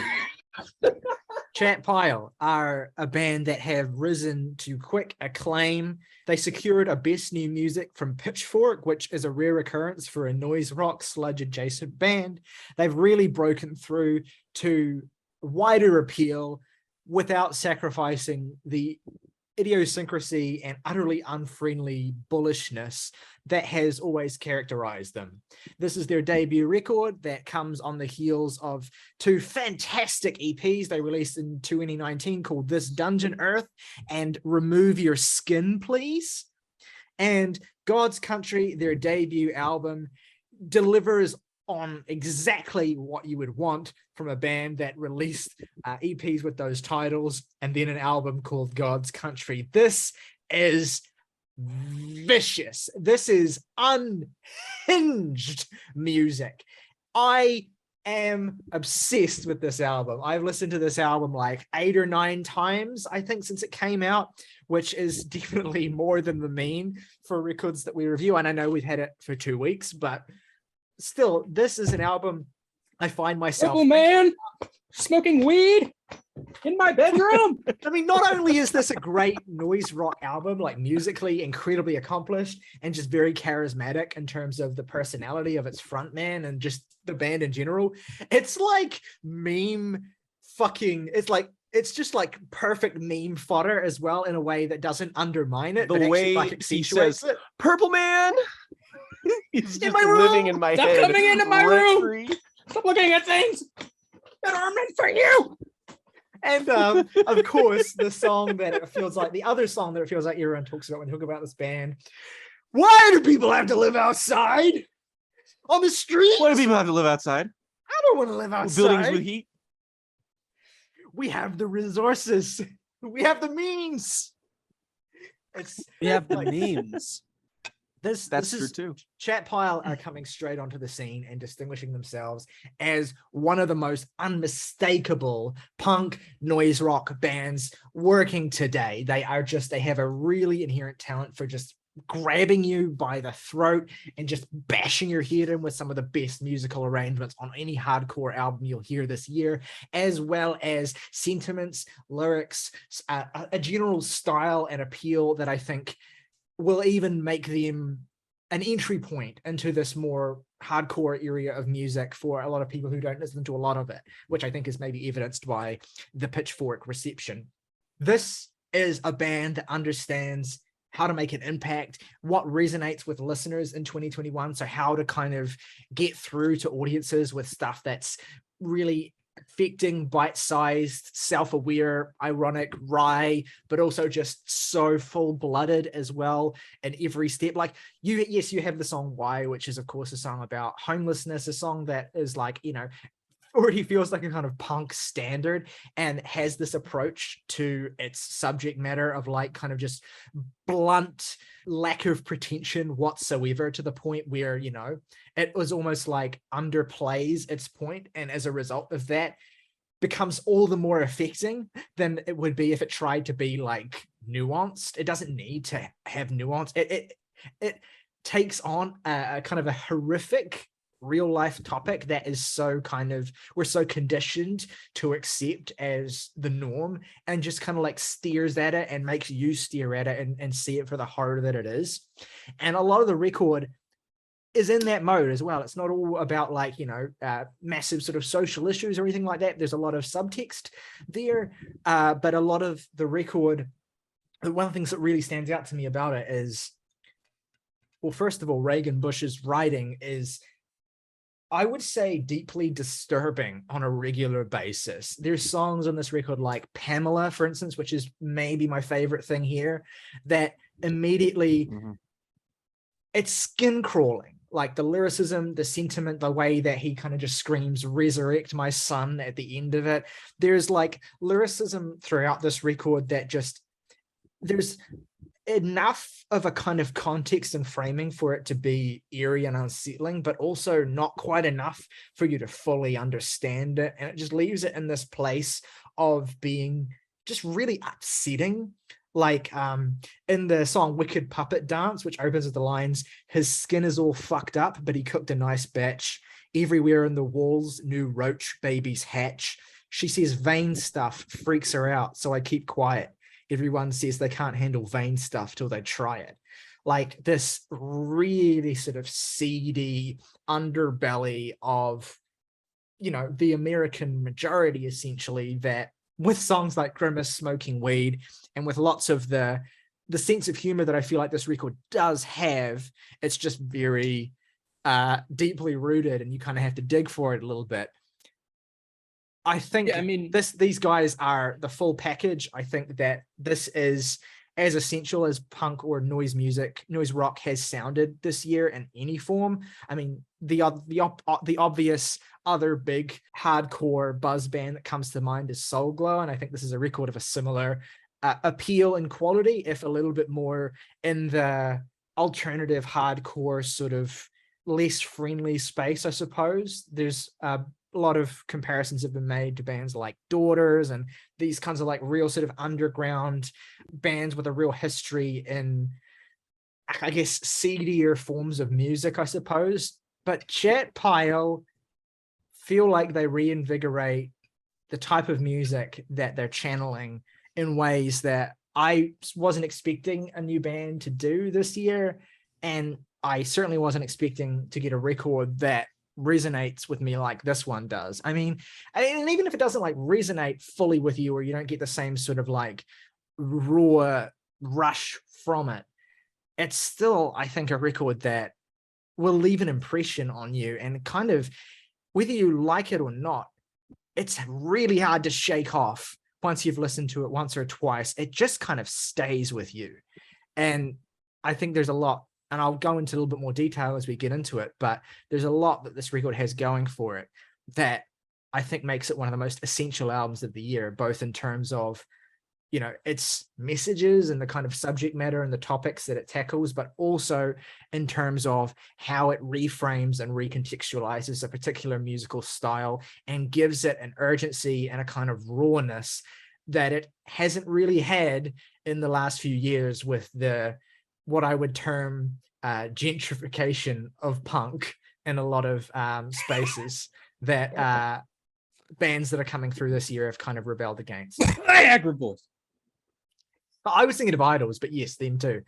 Chat Pile are a band that have risen to quick acclaim. They secured a Best New Music from Pitchfork, which is a rare occurrence for a noise rock sludge adjacent band. They've really broken through to wider appeal without sacrificing the idiosyncrasy and utterly unfriendly bullishness that has always characterized them. This is their debut record that comes on the heels of two fantastic EPs they released in 2019 called This Dungeon Earth and Remove Your Skin Please. And God's Country, their debut album, delivers on exactly what you would want from a band that released EPs with those titles and then an album called God's Country. This is vicious. This is unhinged music. I am obsessed with this album. I've listened to this album like 8 or 9 times, I think, since it came out, which is definitely more than the mean for records that we review. And I know we've had it for 2 weeks, but still, this is an album I find myself... Oh, man, smoking weed in my bedroom. I mean, not only is this a great noise rock album, like musically incredibly accomplished and just very charismatic in terms of the personality of its frontman and just the band in general, it's like it's just like perfect meme fodder as well in a way that doesn't undermine it. The way like accentuates it. Purple Man! He's just my room. living in my Stop head. coming into my room. Free. Stop looking at things that are meant for you. And of course, the song that it feels like, the other song that it feels like everyone talks about when they talk about this band. Why do people have to live outside? On the street? Why do people have to live outside? I don't want to live outside. Buildings with heat. We have the resources. We have the means. We have the memes. That's true too. Chat Pile are coming straight onto the scene and distinguishing themselves as one of the most unmistakable punk noise rock bands working today. They have a really inherent talent for just grabbing you by the throat and just bashing your head in with some of the best musical arrangements on any hardcore album you'll hear this year, as well as sentiments, lyrics, a general style and appeal that I think will even make them an entry point into this more hardcore area of music for a lot of people who don't listen to a lot of it, which I think is maybe evidenced by the Pitchfork reception. This is a band that understands how to make an impact, what resonates with listeners in 2021. So how to kind of get through to audiences with stuff that's really affecting, bite-sized, self-aware, ironic, wry, but also just so full-blooded as well in every step. Like you have the song Why, which is of course a song about homelessness, a song that is like, already feels like a kind of punk standard and has this approach to its subject matter of like kind of just blunt lack of pretension whatsoever, to the point where, it was almost like underplays its point, and as a result of that becomes all the more affecting than it would be if it tried to be like nuanced. It doesn't need to have nuance. It takes on a kind of a horrific real life topic that is so we're so conditioned to accept as the norm, and just kind of like stares at it and makes you stare at it and see it for the horror that it is. And a lot of the record is in that mode as well. It's not all about like, massive sort of social issues or anything like that. There's a lot of subtext there, but a lot of the record, one of the things that really stands out to me about it is, well, first of all, Reagan Bush's writing is, I would say, deeply disturbing on a regular basis. There's songs on this record like Pamela, for instance, which is maybe my favorite thing here, that immediately it's skin crawling. Like the lyricism, the sentiment, the way that he kind of just screams, resurrect my son at the end of it. There's like lyricism throughout this record that just, there's enough of a kind of context and framing for it to be eerie and unsettling, but also not quite enough for you to fully understand it. And it just leaves it in this place of being just really upsetting. Like in the song Wicked Puppet Dance, which opens with the lines, his skin is all fucked up, but he cooked a nice batch. Everywhere in the walls, new roach babies hatch. She says vain stuff freaks her out, so I keep quiet. Everyone says they can't handle vain stuff till they try it. Like this really sort of seedy underbelly of, you know, the American majority, essentially, that with songs like Grimace Smoking Weed and with lots of the sense of humor that I feel like this record does have, it's just very deeply rooted, and you kind of have to dig for it a little bit. I think these guys are the full package. I think that this is as essential as punk or noise rock has sounded this year in any form. I mean, the obvious other big hardcore buzz band that comes to mind is Soul Glow, and I think this is a record of a similar appeal and quality, if a little bit more in the alternative hardcore sort of less friendly space, I suppose. There's a lot of comparisons have been made to bands like Daughters and these kinds of like real sort of underground bands with a real history in, I guess, seedier forms of music, I suppose. But Chat Pile feel like they reinvigorate the type of music that they're channeling in ways that I wasn't expecting a new band to do this year. And I certainly wasn't expecting to get a record that resonates with me like this one does. I mean, and even if it doesn't like resonate fully with you, or you don't get the same sort of like raw rush from it, it's still, I think, a record that will leave an impression on you, and kind of, whether you like it or not, it's really hard to shake off once you've listened to it once or twice. It just kind of stays with you. And I think there's a lot, and I'll go into a little bit more detail as we get into it, but there's a lot that this record has going for it that I think makes it one of the most essential albums of the year, both in terms of, you know, its messages and the kind of subject matter and the topics that it tackles, but also in terms of how it reframes and recontextualizes a particular musical style and gives it an urgency and a kind of rawness that it hasn't really had in the last few years with the, what I would term gentrification of punk in a lot of spaces that bands that are coming through this year have kind of rebelled against. Viagra Boys. I was thinking of Idols, but yes, them too.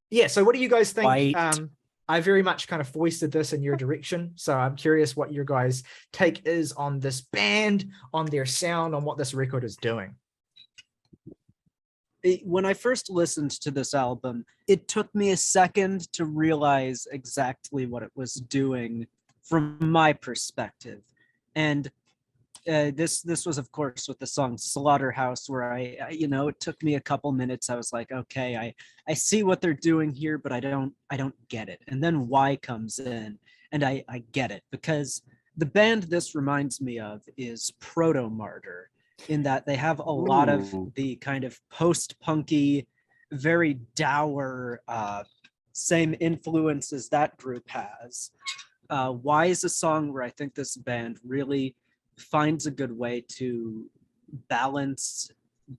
Yeah, so what do you guys think? I very much kind of foisted this in your direction, so I'm curious what your guys' take is on this band, on their sound, on what this record is doing. When I first listened to this album, it took me a second to realize exactly what it was doing from my perspective. And this was, of course, with the song Slaughterhouse, where I it took me a couple minutes. I was like, okay, I see what they're doing here, but I don't get it. And then Y comes in, and I get it, because the band this reminds me of is Proto Martyr, in that they have a lot of the kind of post-punky, very dour, same influences that group has. Y is a song where I think this band really finds a good way to balance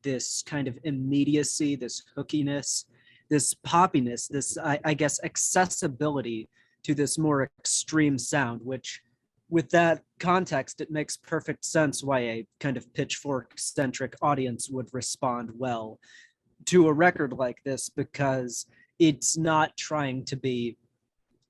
this kind of immediacy, this hookiness, this poppiness, this, I guess, accessibility to this more extreme sound, which, with that context, it makes perfect sense why a kind of pitchfork-centric audience would respond well to a record like this, because it's not trying to be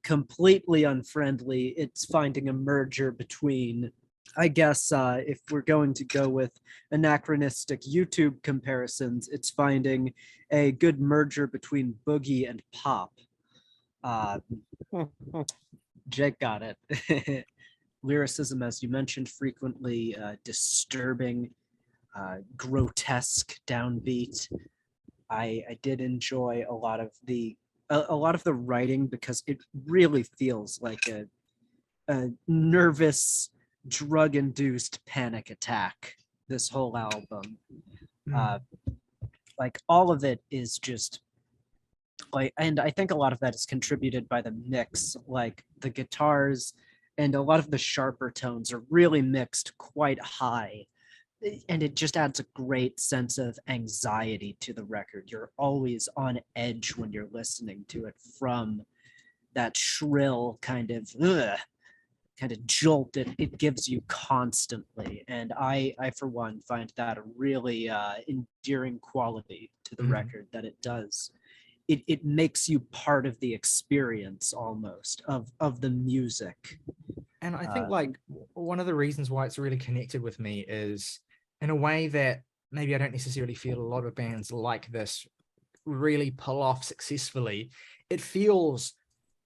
completely unfriendly. It's finding a merger between, I guess, if we're going to go with anachronistic YouTube comparisons, it's finding a good merger between boogie and pop. Jake got it. Lyricism, as you mentioned, frequently disturbing, grotesque downbeat. I did enjoy a lot of the writing, because it really feels like a nervous, drug-induced panic attack, this whole album. Like, all of it is just like, and I think a lot of that is contributed by the mix. Like, the guitars and a lot of the sharper tones are really mixed quite high, and it just adds a great sense of anxiety to the record. You're always on edge when you're listening to it, from that shrill kind of kind of jolt it gives you constantly. And I for one find that a really endearing quality to the record, that it does. It makes you part of the experience almost of the music. And I think like one of the reasons why it's really connected with me is in a way that maybe I don't necessarily feel a lot of bands like this really pull off successfully. It feels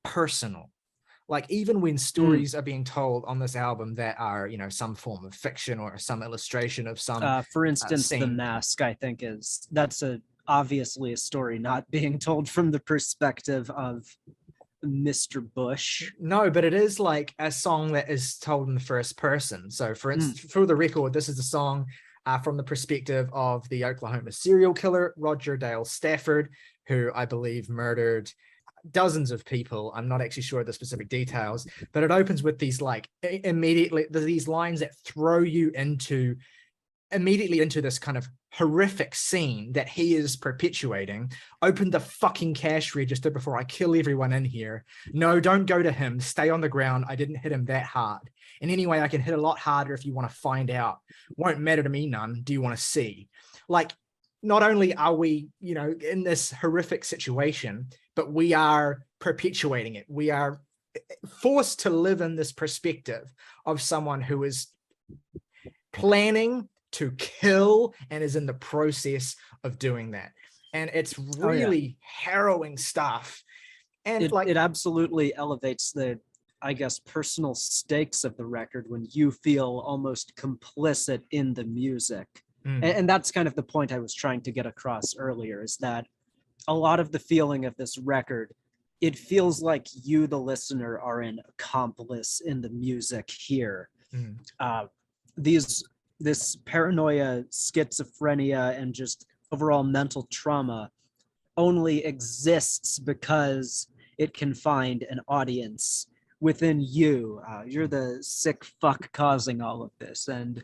personal. Like even when stories are being told on this album that are, you know, some form of fiction or some illustration of some for instance, The scene. Mask, I think that's obviously a story not being told from the perspective of Mr. Bush. No, but it is like a song that is told in the first person. So for instance, for the record, this is a song from the perspective of the Oklahoma serial killer, Roger Dale Stafford, who I believe murdered dozens of people. I'm not actually sure of the specific details, but it opens with these like immediately these lines that throw you immediately into this kind of horrific scene that he is perpetuating. Open the fucking cash register before I kill everyone in here. No, don't go to him. Stay on the ground. I didn't hit him that hard. And anyway, I can hit a lot harder if you want to find out. Won't matter to me none. Do you want to see? Like, not only are we, you know, in this horrific situation, but we are perpetuating it. We are forced to live in this perspective of someone who is planning to kill and is in the process of doing that. And it's really harrowing stuff. And it absolutely elevates the, I guess, personal stakes of the record when you feel almost complicit in the music. And that's kind of the point I was trying to get across earlier, is that a lot of the feeling of this record, it feels like you, the listener, are an accomplice in the music here. This paranoia, schizophrenia, and just overall mental trauma only exists because it can find an audience within you. You're the sick fuck causing all of this. And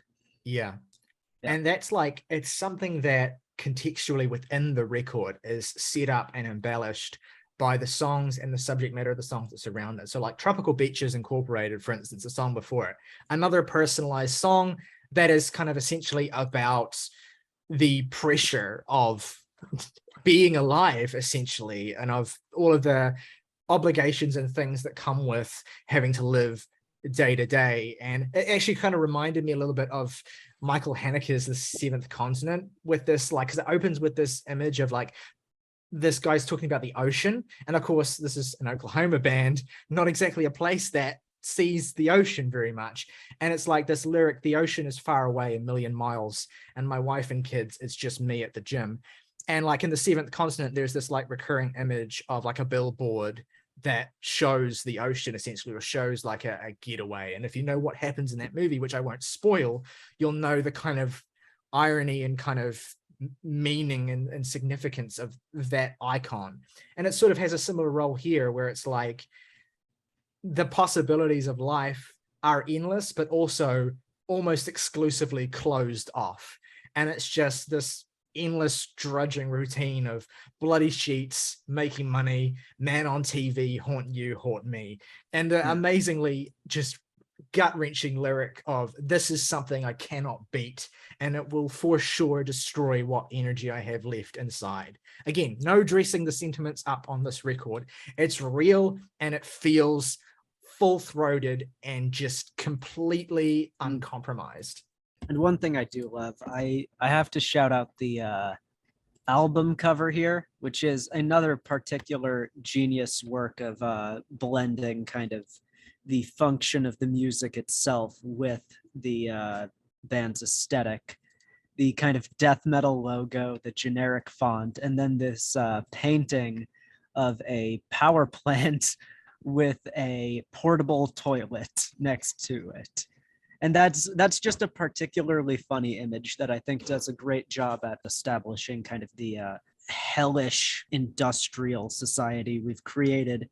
and that's like, it's something that contextually within the record is set up and embellished by the songs and the subject matter of the songs that surround it. So like Tropical Beaches Incorporated, for instance, a song before it, another personalized song that is kind of essentially about the pressure of being alive, essentially, and of all of the obligations and things that come with having to live day to day. And it actually kind of reminded me a little bit of Michael Haneke's The Seventh Continent, with this, like, because it opens with this image of like this guy's talking about the ocean. And of course, this is an Oklahoma band, not exactly a place that sees the ocean very much. And it's like this lyric, the ocean is far away, a million miles, and my wife and kids, it's just me at the gym. And like in The Seventh Continent, there's this like recurring image of like a billboard that shows the ocean essentially, or shows like a getaway. And if you know what happens in that movie, which I won't spoil, you'll know the kind of irony and kind of meaning and significance of that icon. And it sort of has a similar role here, where it's like the possibilities of life are endless, but also almost exclusively closed off. And it's just this endless drudging routine of bloody sheets, making money, man on TV, haunt you, haunt me. And the amazingly just gut-wrenching lyric of, this is something I cannot beat, and it will for sure destroy what energy I have left inside. Again, no dressing the sentiments up on this record. It's real, and it feels full-throated and just completely uncompromised. And one thing I do love, I have to shout out the album cover here, which is another particular genius work of blending kind of the function of the music itself with the band's aesthetic. The kind of death metal logo, the generic font, and then this painting of a power plant with a portable toilet next to it. And that's just a particularly funny image that I think does a great job at establishing kind of the hellish industrial society we've created.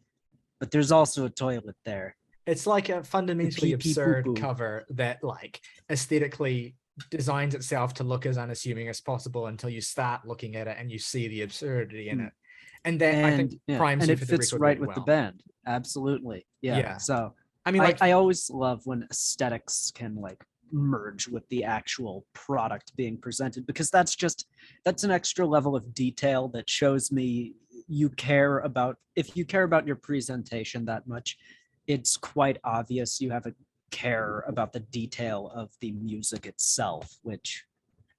But there's also a toilet there. It's like a fundamentally Pee-pee absurd poo-poo. cover that like aesthetically designs itself to look as unassuming as possible until you start looking at it and you see the absurdity in it. And that I think primes and you it for the fits record right really with well. the band. Absolutely. Yeah. Yeah. So I mean, like, I always love when aesthetics can like merge with the actual product being presented, because that's an extra level of detail that shows me you care about, if you care about your presentation that much, it's quite obvious you have a care about the detail of the music itself, which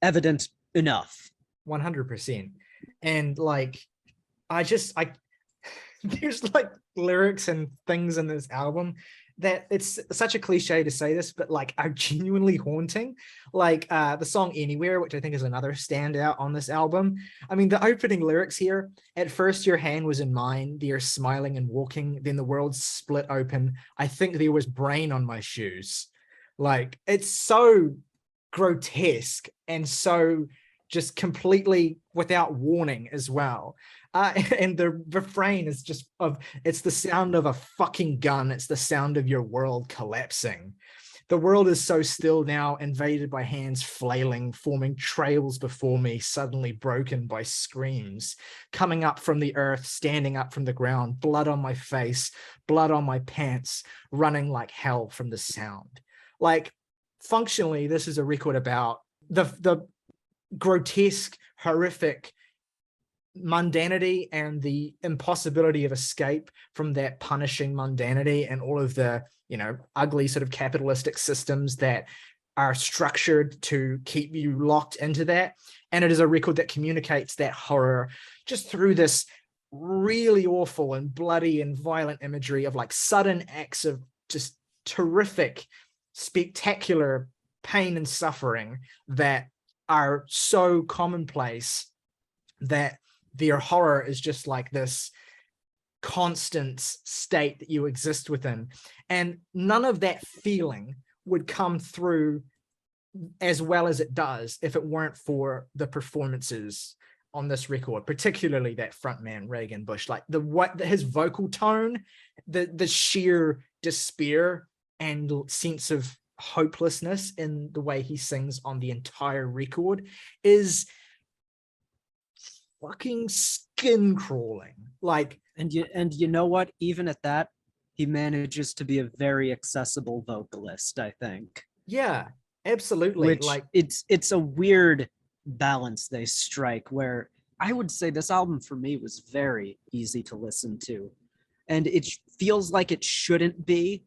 evident enough. 100%. And like, I there's like lyrics and things in this album that it's such a cliche to say this, but like are genuinely haunting. Like the song Anywhere, which I think is another standout on this album. I mean, the opening lyrics here, at first your hand was in mine, you're smiling and walking, then the world split open. I think there was brain on my shoes. Like, it's so grotesque and so just completely without warning as well. And the refrain is just it's the sound of a fucking gun. It's the sound of your world collapsing. The world is so still now, invaded by hands flailing, forming trails before me, suddenly broken by screams, coming up from the earth, standing up from the ground, blood on my face, blood on my pants, running like hell from the sound. Like, functionally, this is a record about the grotesque, horrific mundanity and the impossibility of escape from that punishing mundanity and all of the, ugly sort of capitalistic systems that are structured to keep you locked into that. And it is a record that communicates that horror just through this really awful and bloody and violent imagery of like sudden acts of just terrific, spectacular pain and suffering that are so commonplace that their horror is just like this constant state that you exist within. And none of that feeling would come through as well as it does if it weren't for the performances on this record, particularly that frontman Reagan Bush. Like his vocal tone, the sheer despair and sense of hopelessness in the way he sings on the entire record is fucking skin crawling. Like, and you know what, even at that, he manages to be a very accessible vocalist, I think. Yeah, absolutely. Which, like, it's a weird balance they strike, where I would say this album for me was very easy to listen to, and it feels like it shouldn't be,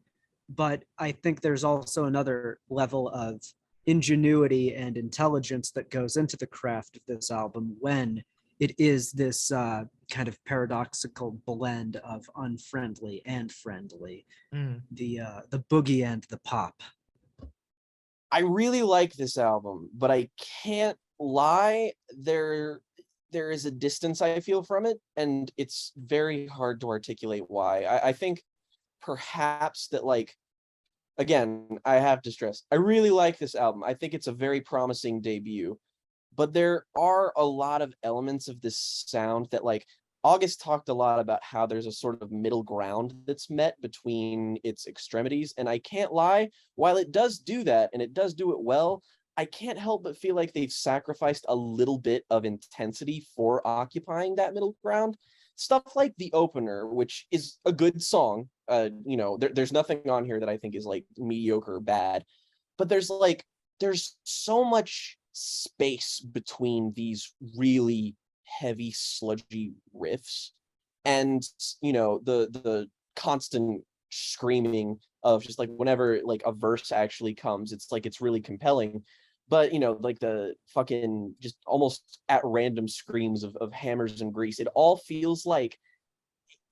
but I think there's also another level of ingenuity and intelligence that goes into the craft of this album when it is this kind of paradoxical blend of unfriendly and friendly, the boogie and the pop. I really like this album, but I can't lie, there is a distance I feel from it, and it's very hard to articulate why. I think perhaps that, like, again, I have to stress, I really like this album. I think it's a very promising debut, but there are a lot of elements of this sound that, like, August talked a lot about how there's a sort of middle ground that's met between its extremities, and I can't lie, while it does do that, and it does do it well, I can't help but feel like they've sacrificed a little bit of intensity for occupying that middle ground. Stuff like the opener, which is a good song, there's nothing on here that I think is like mediocre or bad, but there's so much space between these really heavy sludgy riffs and the constant screaming of just like whenever like a verse actually comes, it's like it's really compelling, but like the fucking just almost at random screams of hammers and grease, it all feels like,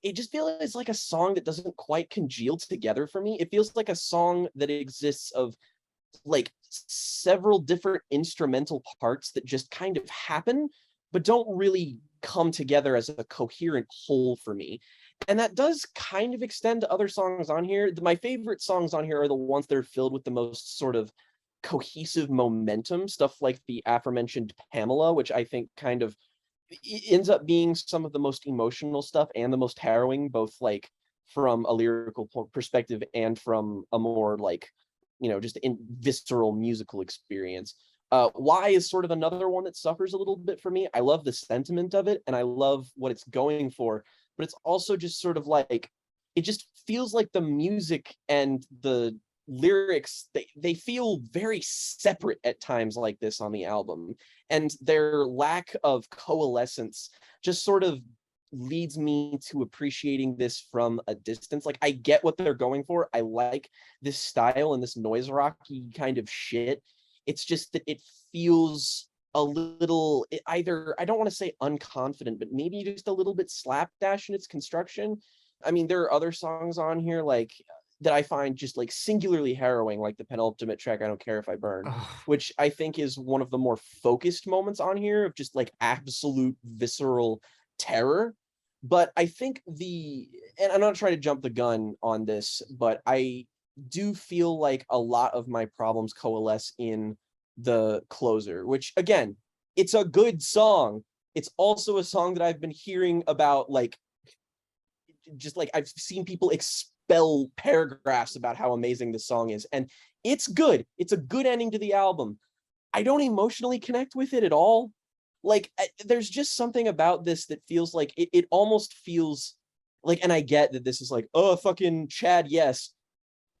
it just feels like a song that doesn't quite congeal together for me. It feels like a song that exists of like several different instrumental parts that just kind of happen but don't really come together as a coherent whole for me. And that does kind of extend to other songs on here. My favorite songs on here are the ones that are filled with the most sort of cohesive momentum, stuff like the aforementioned Pamela, which I think kind of ends up being some of the most emotional stuff and the most harrowing, both like from a lyrical perspective and from a more like, just in visceral musical experience. Why is sort of another one that suffers a little bit for me. I love the sentiment of it and I love what it's going for, but it's also just sort of like, it just feels like the music and the lyrics, they feel very separate at times like this on the album, and their lack of coalescence just sort of leads me to appreciating this from a distance. Like, I get what they're going for. I like this style and this noise rocky kind of shit. It's just that it feels a little, either, I don't want to say unconfident, but maybe just a little bit slapdash in its construction. I mean, there are other songs on here like that I find just like singularly harrowing, like the penultimate track, I Don't Care If I Burn, which I think is one of the more focused moments on here of just like absolute visceral terror. But I think and I'm not trying to jump the gun on this, but I do feel like a lot of my problems coalesce in the closer, which again, it's a good song. It's also a song that I've been hearing about, like, just like I've seen people expel paragraphs about how amazing this song is, and it's good. It's a good ending to the album. I don't emotionally connect with it at all. Like, there's just something about this that feels like it almost feels like, and I get that this is like, oh, fucking Chad, yes,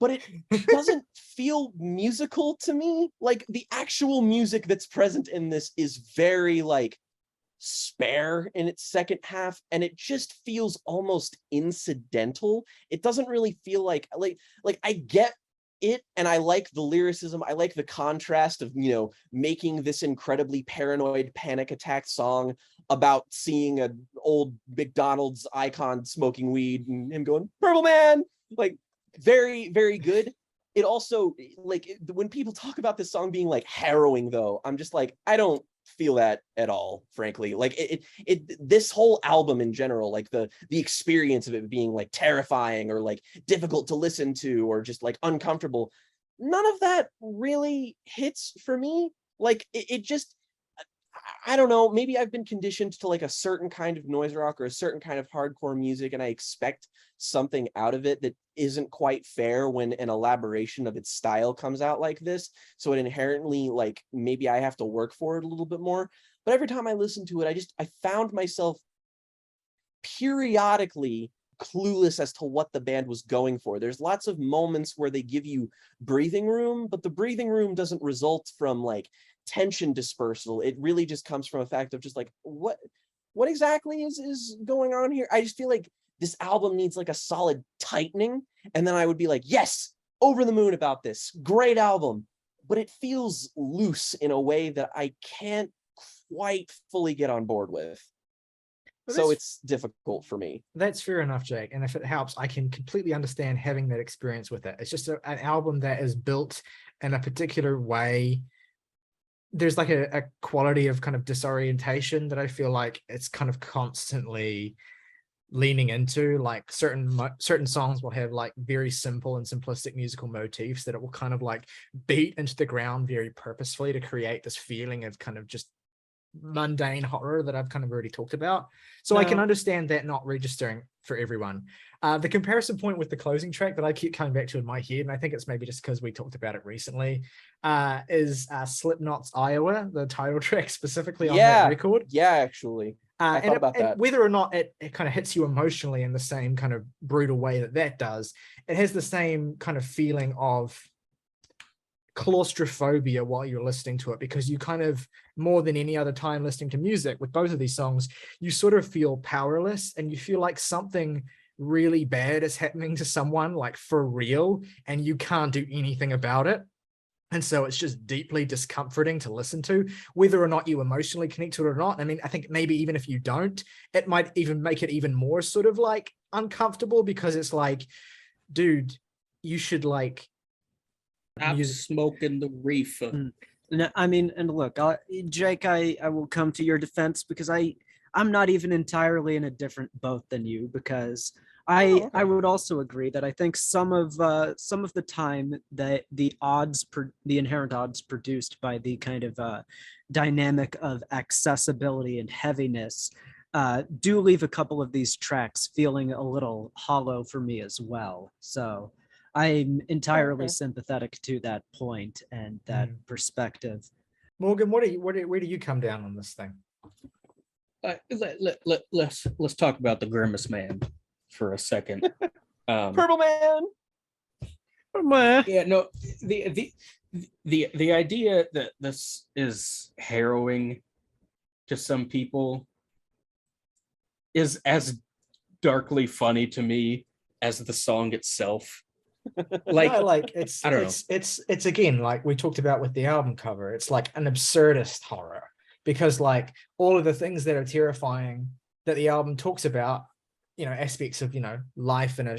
but it doesn't feel musical to me. Like, the actual music that's present in this is very like spare in its second half, and it just feels almost incidental. It doesn't really feel like I get it, and I like the lyricism. I like the contrast of, you know, making this incredibly paranoid panic attack song about seeing an old McDonald's icon smoking weed and him going, "Purple Man," like, very, very good. It also, like, when people talk about this song being like harrowing, though, I'm just like, I don't feel that at all, frankly. Like, this whole album in general, like the experience of it being like terrifying or like difficult to listen to or just like uncomfortable, none of that really hits for me. Like, it just, I don't know, maybe I've been conditioned to like a certain kind of noise rock or a certain kind of hardcore music, and I expect something out of it that isn't quite fair when an elaboration of its style comes out like this. So it inherently, like, maybe I have to work for it a little bit more. But every time I listen to it, I found myself periodically clueless as to what the band was going for. There's lots of moments where they give you breathing room, but the breathing room doesn't result from like tension dispersal. It really just comes from a fact of just like, what exactly is going on here? I just feel like this album needs like a solid tightening, and then I would be like, yes, over the moon about this. Great album. But it feels loose in a way that I can't quite fully get on board with. So it's difficult for me. That's fair enough, Jake. And if it helps, I can completely understand having that experience with it. It's just an album that is built in a particular way. There's like a quality of kind of disorientation that I feel like it's kind of constantly leaning into. Like certain songs will have like very simple and simplistic musical motifs that it will kind of like beat into the ground very purposefully to create this feeling of kind of just mundane horror that I've kind of already talked about. So I can understand that not registering for everyone. The comparison point with the closing track that I keep coming back to in my head, and I think it's maybe just because we talked about it recently, is Slipknot's Iowa, the title track specifically on that record. Yeah, actually. I thought about that. Whether or not it kind of hits you emotionally in the same kind of brutal way that does, it has the same kind of feeling of claustrophobia while you're listening to it, because you kind of, more than any other time listening to music with both of these songs, you sort of feel powerless and you feel like something really bad is happening to someone, like for real, and you can't do anything about it. And so it's just deeply discomforting to listen to, whether or not you emotionally connect to it or not. I mean, I think maybe even if you don't, it might even make it even more sort of like uncomfortable, because it's like, dude, you should like smoking the reefer. No, I mean, and look, Jake, I will come to your defense, because I'm not even entirely in a different boat than you, because I would also agree that I think some of the time that the inherent odds produced by the kind of dynamic of accessibility and heaviness do leave a couple of these tracks feeling a little hollow for me as well. So I'm entirely sympathetic to that point and that perspective. Morgan, where do you come down on this thing? Let's talk about the Grimace Man for a second. Purple Man. Yeah, no, the idea that this is harrowing to some people is as darkly funny to me as the song itself. Like, no, like it's I don't know. it's again like we talked about with the album cover. It's like an absurdist horror because like all of the things that are terrifying that the album talks about, you know, aspects of, you know, life in a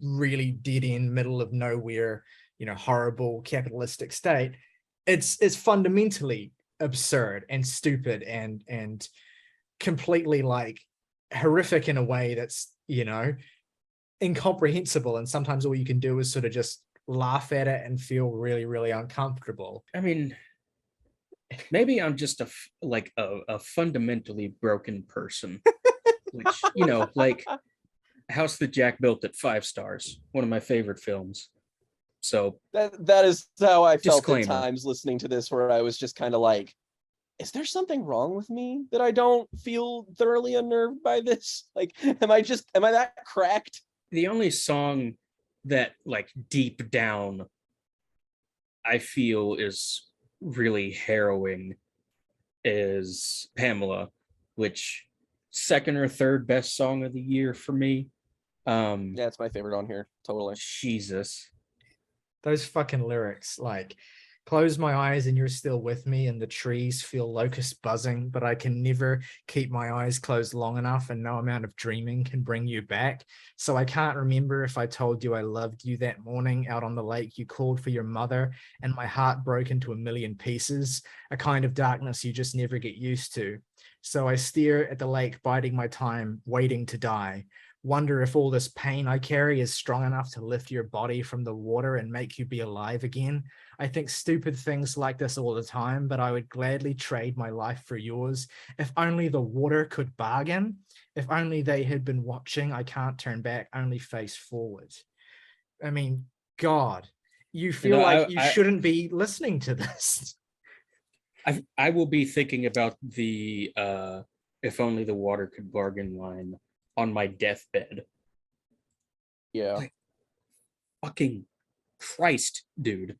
really dead end, middle of nowhere, you know, horrible capitalistic state. It's fundamentally absurd and stupid and completely like horrific in a way that's, you know, incomprehensible, and sometimes all you can do is sort of just laugh at it and feel really, really uncomfortable. I mean, maybe I'm just a fundamentally broken person, which, you know, like House that Jack Built at 5 stars, one of my favorite films. So that is how I felt Disclaimer. at times listening to this, where I was just kind of like, is there something wrong with me that I don't feel thoroughly unnerved by this? Like, am I that cracked? the only song that like deep down I feel is really harrowing is Pamela, which second or third best song of the year for me. Yeah, it's my favorite on here. Totally. Jesus. Those fucking lyrics, like, close my eyes and you're still with me, and the trees feel locusts buzzing, but I can never keep my eyes closed long enough, and no amount of dreaming can bring you back. So I can't remember if I told you I loved you that morning out on the lake. You called for your mother, and my heart broke into a million pieces, a kind of darkness you just never get used to. So I stare at the lake, biding my time, waiting to die. Wonder if all this pain I carry is strong enough to lift your body from the water and make you be alive again. I think stupid things like this all the time, but I would gladly trade my life for yours. If only the water could bargain. If only they had been watching. I can't turn back, only face forward. I mean, God, you feel like you shouldn't be listening to this. I will be thinking about the if only the water could bargain line on my deathbed. Yeah. Like, fucking Christ, dude.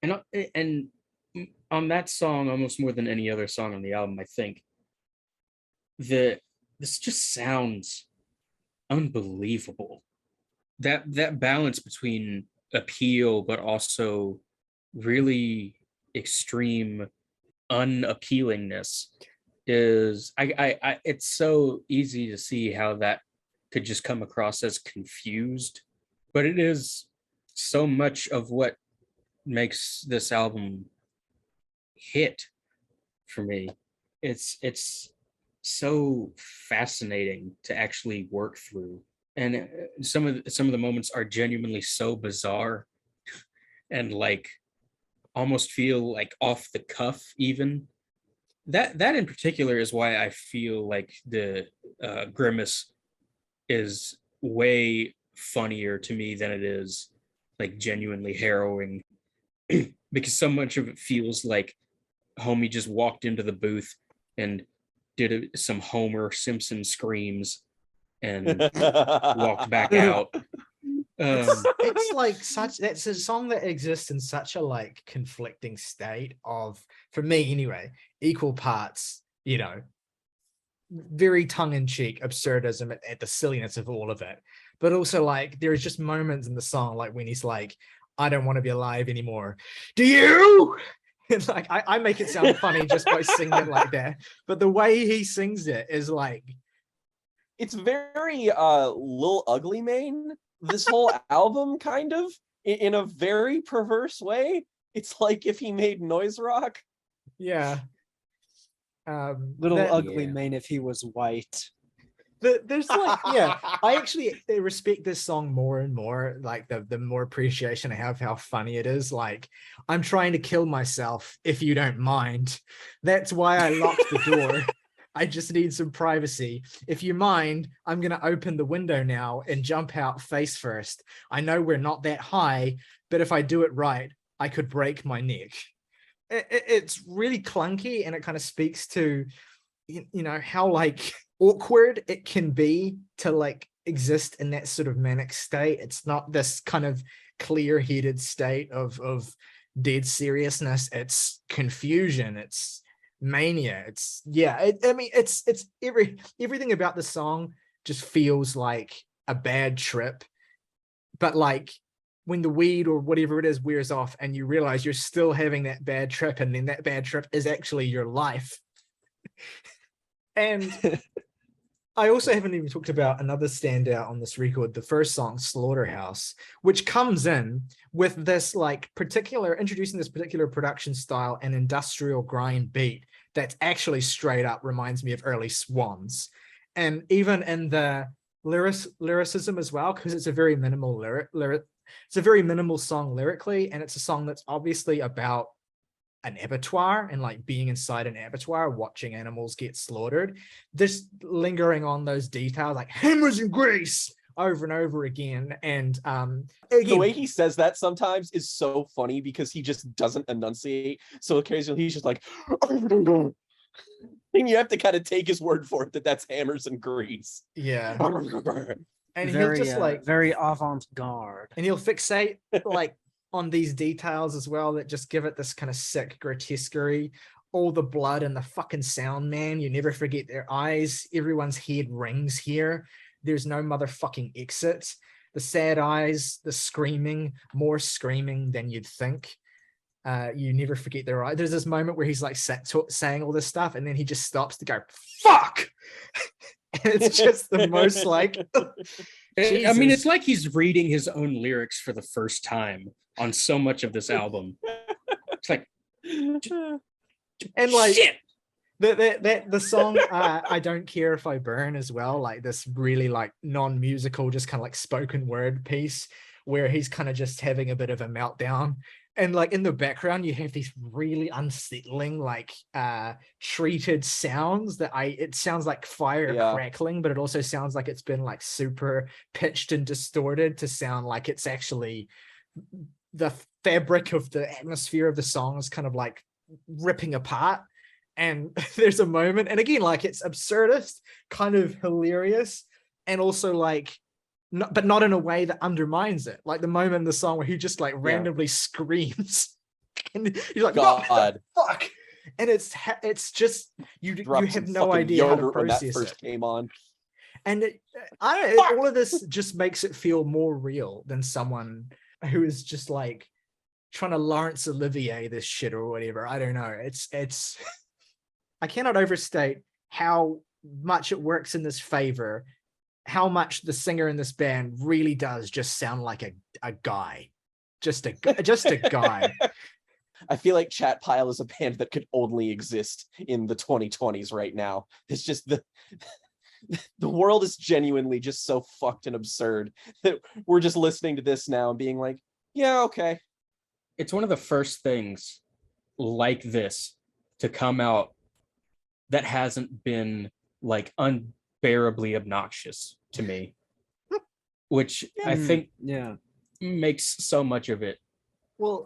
And on that song, almost more than any other song on the album, I think this just sounds unbelievable. That balance between appeal but also really extreme unappealingness is I it's so easy to see how that could just come across as confused, but it is so much of what makes this album hit for me. It's so fascinating to actually work through, and some of the moments are genuinely so bizarre and like almost feel like off the cuff even. That in particular is why I feel like the Grimace is way funnier to me than it is like genuinely harrowing, because so much of it feels like homie just walked into the booth and did some Homer Simpson screams and walked back out. It's like that's a song that exists in such a like conflicting state of, for me anyway, equal parts, you know, very tongue-in-cheek absurdism at the silliness of all of it, but also like there is just moments in the song like when he's like, I don't want to be alive anymore, do you? It's like I make it sound funny just by singing it like that, but the way he sings it is like, it's very Lil Ugly Mane, this whole album, kind of, in a very perverse way. It's like if he made noise rock. yeah. Little Ugly Yeah. Mane if he was white. There's like, yeah, I actually respect this song more and more, like the more appreciation I have how funny it is. Like, I'm trying to kill myself, if you don't mind. That's why I locked the door. I just need some privacy. If you mind, I'm going to open the window now and jump out face first. I know we're not that high, but if I do it right, I could break my neck. It's really clunky, and it kind of speaks to, you know, how like awkward it can be to like exist in that sort of manic state. It's not this kind of clear-headed state of dead seriousness. It's confusion. It's mania. It's it's everything about the song just feels like a bad trip, but like when the weed or whatever it is wears off and you realize you're still having that bad trip, and then that bad trip is actually your life. And I also haven't even talked about another standout on this record, the first song, Slaughterhouse, which comes in with this introducing this particular production style and industrial grind beat that's actually straight up reminds me of early Swans. And even in the lyricism as well, because it's a very minimal it's a very minimal song lyrically, and it's a song that's obviously about an abattoir and like being inside an abattoir watching animals get slaughtered. Just lingering on those details like hammers and grease over and over again. And again, the way he says that sometimes is so funny because he just doesn't enunciate. So occasionally he's just like, and you have to kind of take his word for it that that's hammers and grease. Yeah. And very, he'll just very avant-garde. And he'll fixate like on these details as well that just give it this kind of sick grotesquerie. All the blood and the fucking sound, man. You never forget their eyes. Everyone's head rings here. There's no motherfucking exit. The sad eyes, the screaming, more screaming than you'd think. You never forget their eyes. There's this moment where he's like saying all this stuff, and then he just stops to go, fuck! And it's just the most like... I mean, it's like he's reading his own lyrics for the first time on so much of this album. It's like... And like... Shit! The song I Don't Care If I Burn as well, like this really like non-musical, just kind of like spoken word piece where he's kind of just having a bit of a meltdown. And like in the background, you have these really unsettling, like treated sounds that it sounds like fire crackling, but it also sounds like it's been like super pitched and distorted to sound like it's actually the fabric of the atmosphere of the song is kind of like ripping apart. And there's a moment, and again, like it's absurdist, kind of hilarious, and also like, but not in a way that undermines it. Like the moment in the song where he just like randomly screams, and he's like, God, what the fuck? And it's just you have no idea how to process when that first came on. And all of this just makes it feel more real than someone who is just like trying to Laurence Olivier this shit or whatever. I don't know. It's I cannot overstate how much it works in this favor, how much the singer in this band really does just sound like a guy, just a guy. I feel like Chat Pile is a band that could only exist in the 2020s right now. It's just the world is genuinely just so fucked and absurd that we're just listening to this now and being like, yeah, okay. It's one of the first things like this to come out that hasn't been like unbearably obnoxious to me, which I think makes so much of it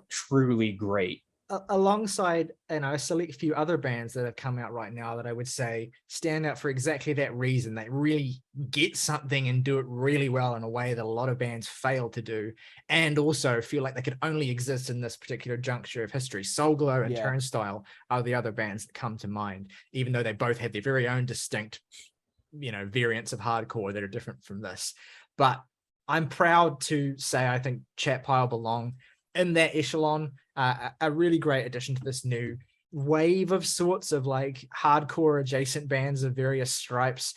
truly great. Alongside, a select few other bands that have come out right now that I would say stand out for exactly that reason. They really get something and do it really well in a way that a lot of bands fail to do, and also feel like they could only exist in this particular juncture of history. Soulglow and Turnstile are the other bands that come to mind, even though they both have their very own distinct, variants of hardcore that are different from this. But I'm proud to say I think Chat Pile belong in that echelon. A really great addition to this new wave of sorts of like hardcore adjacent bands of various stripes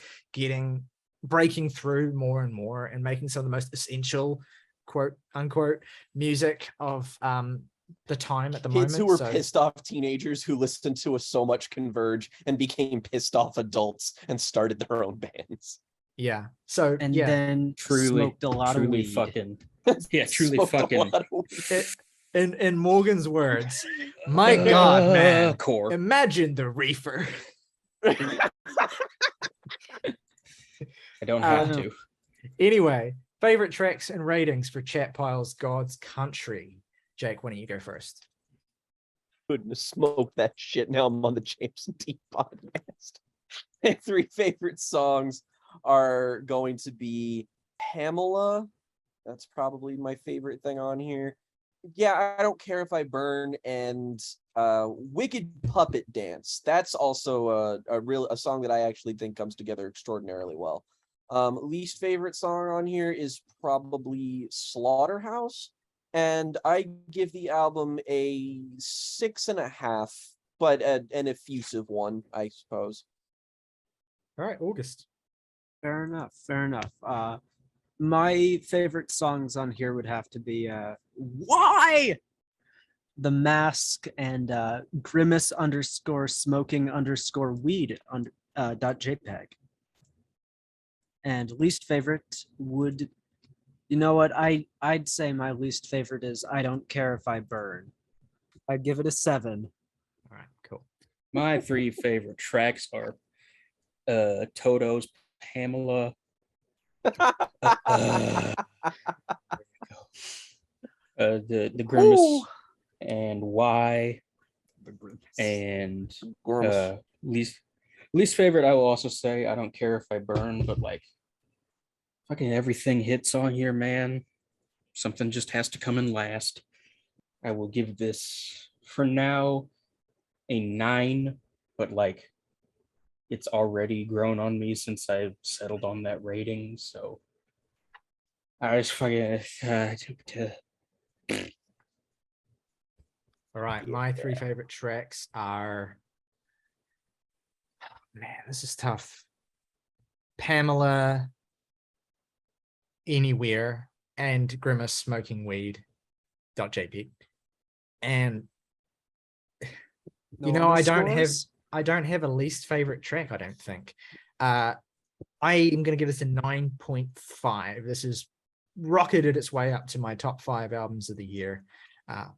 breaking through more and more and making some of the most essential quote unquote music of the time at the moment. Kids who were pissed off teenagers who listened to us so much converge and became pissed off adults and started their own bands. Yeah. So then smoked a lot of weed. Truly fucking. In Morgan's words, my God, man, core. Imagine the reefer. I don't have to. Anyway, favorite tracks and ratings for Chat Pile's God's Country. Jake, why don't you go first? Goodness, smoke that shit. Now I'm on the James and T podcast. My 3 favorite songs are going to be Pamela. That's probably my favorite thing on here. Yeah, I don't care if I burn, and Wicked Puppet Dance. That's also a song that I actually think comes together extraordinarily well. Least favorite song on here is probably Slaughterhouse, and I give the album a 6.5, but an effusive one, I suppose. All right, August. Fair enough. Fair enough. My favorite songs on here would have to be Why? The Mask and Grimace _smoking _weed .jpg. And least favorite would, you know what? I'd say my least favorite is I Don't Care If I Burn. I'd give it a 7. All right, cool. My 3 favorite tracks are Toto's Pamela. The Grimace. Ooh. And Why, and Gormus. least favorite, I will also say I Don't Care If I Burn, but like fucking everything hits on here, man. Something just has to come in last. I will give this for now a 9, but like it's already grown on me since I've settled on that rating, so I just fucking All right, my 3 favorite tracks are, man, this is tough. Pamela, Anywhere, and Grimace Smoking Weed .jpg. And you know, I don't have a least favorite track, I don't think. I am going to give this a 9.5. This is rocketed its way up to my top 5 albums of the year.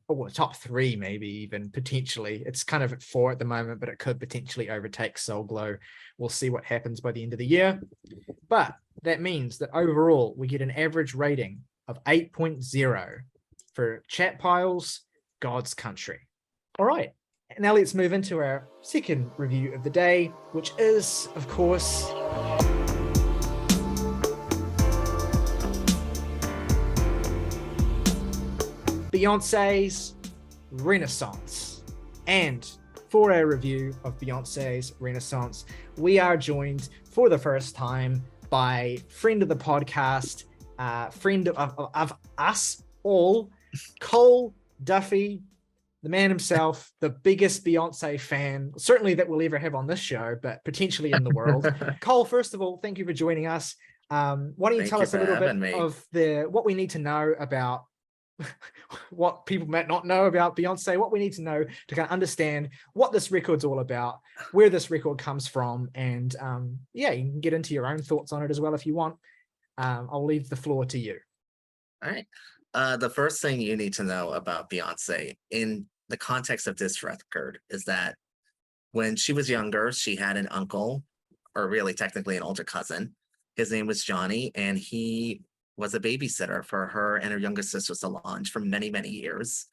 Or top 3, maybe even potentially. It's kind of at 4 at the moment, but it could potentially overtake Soul Glow. We'll see what happens by the end of the year. But that means that overall, we get an average rating of 8.0 for Chat Piles, God's Country. All right, now let's move into our second review of the day, which is, of course, Beyonce's Renaissance. And for our review of Beyonce's Renaissance, we are joined for the first time by friend of the podcast, friend of us all, Cole Duffy, the man himself, the biggest Beyonce fan, certainly that we'll ever have on this show, but potentially in the world. Cole, first of all, thank you for joining us. Why don't you tell us a little bit of what we need to know about what people might not know about Beyonce, what we need to know to kind of understand what this record's all about, where this record comes from, and yeah, you can get into your own thoughts on it as well if you want. I'll leave the floor to you. All right. The first thing you need to know about Beyonce in the context of this record is that when she was younger, she had an uncle, or really technically an older cousin. His name was Johnny, and he was a babysitter for her and her younger sister Solange for many, many years.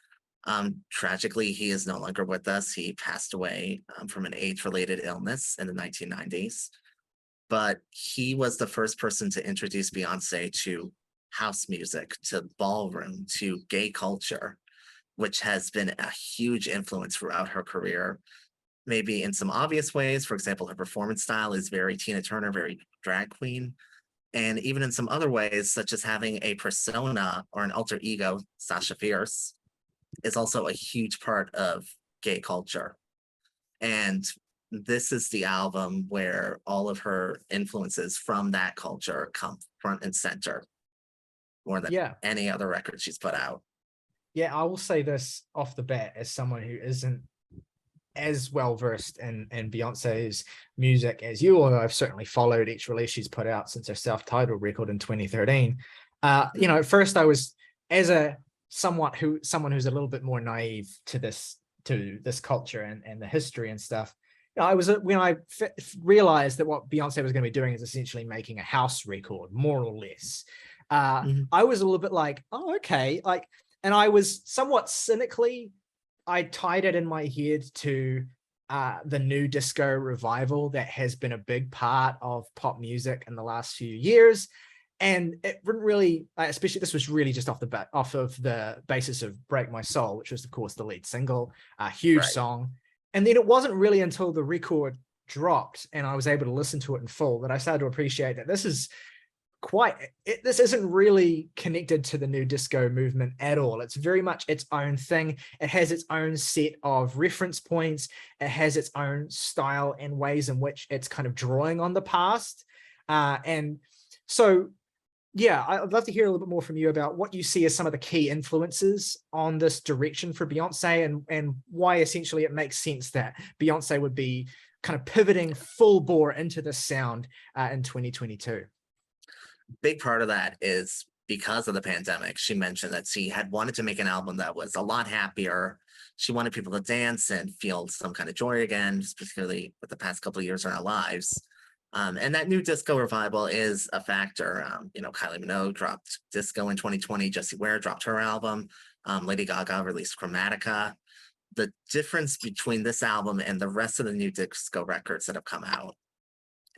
Tragically, he is no longer with us. He passed away from an age-related illness in the 1990s. But he was the first person to introduce Beyonce to house music, to ballroom, to gay culture, which has been a huge influence throughout her career. Maybe in some obvious ways, for example, her performance style is very Tina Turner, very drag queen. And even in some other ways, such as having a persona or an alter ego, Sasha Fierce, is also a huge part of gay culture. And this is the album where all of her influences from that culture come front and center, more than any other record she's put out. Yeah, I will say this off the bat as someone who isn't as well versed in Beyonce's music as you, although I've certainly followed each release she's put out since her self-titled record in 2013. You know, at first I was, as someone who's a little bit more naive to this culture and the history and stuff. You know, I was when I realized that what Beyonce was going to be doing is essentially making a house record, more or less. I was a little bit like, oh, okay, like, and I was somewhat cynically, I tied it in my head to the new disco revival that has been a big part of pop music in the last few years. And it wouldn't really, especially this was really just off of the basis of Break My Soul, which was of course the lead single, a huge Right. song. And then it wasn't really until the record dropped and I was able to listen to it in full that I started to appreciate that this is this isn't really connected to the new disco movement at all. It's very much its own thing. It has its own set of reference points. It has its own style and ways in which it's kind of drawing on the past. And so, yeah, I'd love to hear a little bit more from you about what you see as some of the key influences on this direction for Beyonce, and why essentially it makes sense that Beyonce would be kind of pivoting full bore into this sound in 2022. Big part of that is because of the pandemic. She mentioned that she had wanted to make an album that was a lot happier. She wanted people to dance and feel some kind of joy again, particularly with the past couple of years in our lives. And that new disco revival is a factor. Kylie Minogue dropped disco in 2020. Jessie Ware dropped her album. Lady Gaga released Chromatica. The difference between this album and the rest of the new disco records that have come out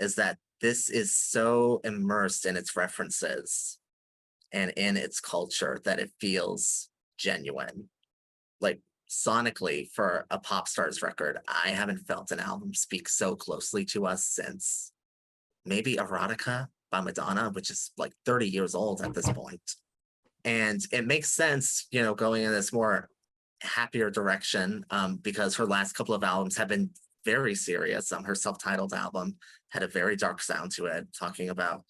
is that this is so immersed in its references and in its culture that it feels genuine. Like sonically, for a pop stars record, I haven't felt an album speak so closely to us since maybe Erotica by Madonna, which is like 30 years old at this point. And it makes sense, going in this more happier direction, because her last couple of albums have been very serious. Her self-titled album had a very dark sound to it, talking about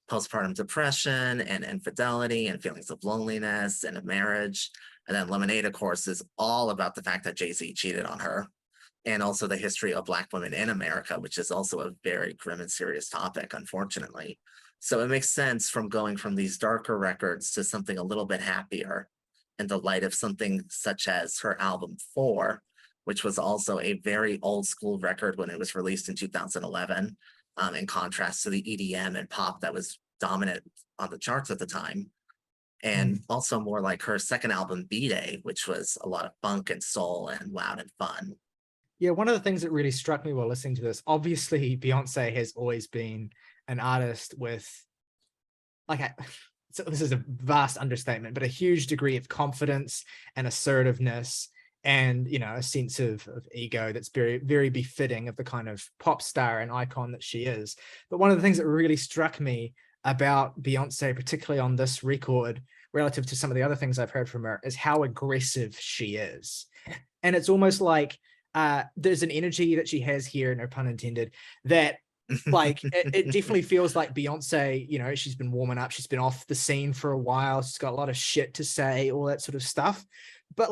postpartum depression and infidelity and feelings of loneliness and a marriage. And then Lemonade, of course, is all about the fact that Jay-Z cheated on her, and also the history of Black women in America, which is also a very grim and serious topic, unfortunately. So it makes sense from going from these darker records to something a little bit happier in the light of something such as her album 4, which was also a very old school record when it was released in 2011, in contrast to the EDM and pop that was dominant on the charts at the time. And also more like her second album, B-Day, which was a lot of funk and soul and loud and fun. Yeah, one of the things that really struck me while listening to this, obviously Beyonce has always been an artist with, so this is a vast understatement, but a huge degree of confidence and assertiveness, and a sense of ego that's very, very befitting of the kind of pop star and icon that she is. But one of the things that really struck me about Beyonce, particularly on this record, relative to some of the other things I've heard from her, is how aggressive she is. And it's almost like there's an energy that she has here, no pun intended, that it definitely feels like Beyonce, she's been warming up, she's been off the scene for a while, she's got a lot of shit to say, all that sort of stuff. But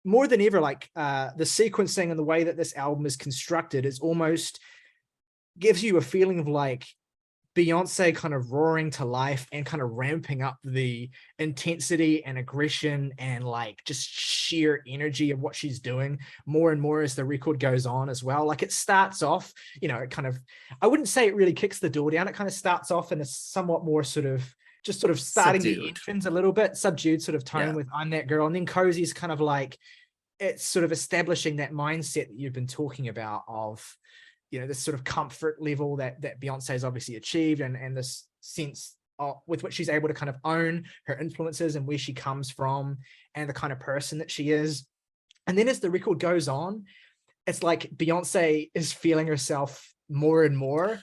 more than ever, the sequencing and the way that this album is constructed is almost gives you a feeling of Beyonce kind of roaring to life and kind of ramping up the intensity and aggression and just sheer energy of what she's doing more and more as the record goes on as well. It starts off, it kind of, I wouldn't say it really kicks the door down. It kind of starts off in a somewhat more starting subdued. The entrance a little bit, subdued sort of tone with I'm That Girl. And then Cozy's kind of it's sort of establishing that mindset that you've been talking about of, this sort of comfort level that Beyonce has obviously achieved, and this sense with which she's able to kind of own her influences and where she comes from and the kind of person that she is. And then as the record goes on, it's like Beyonce is feeling herself more and more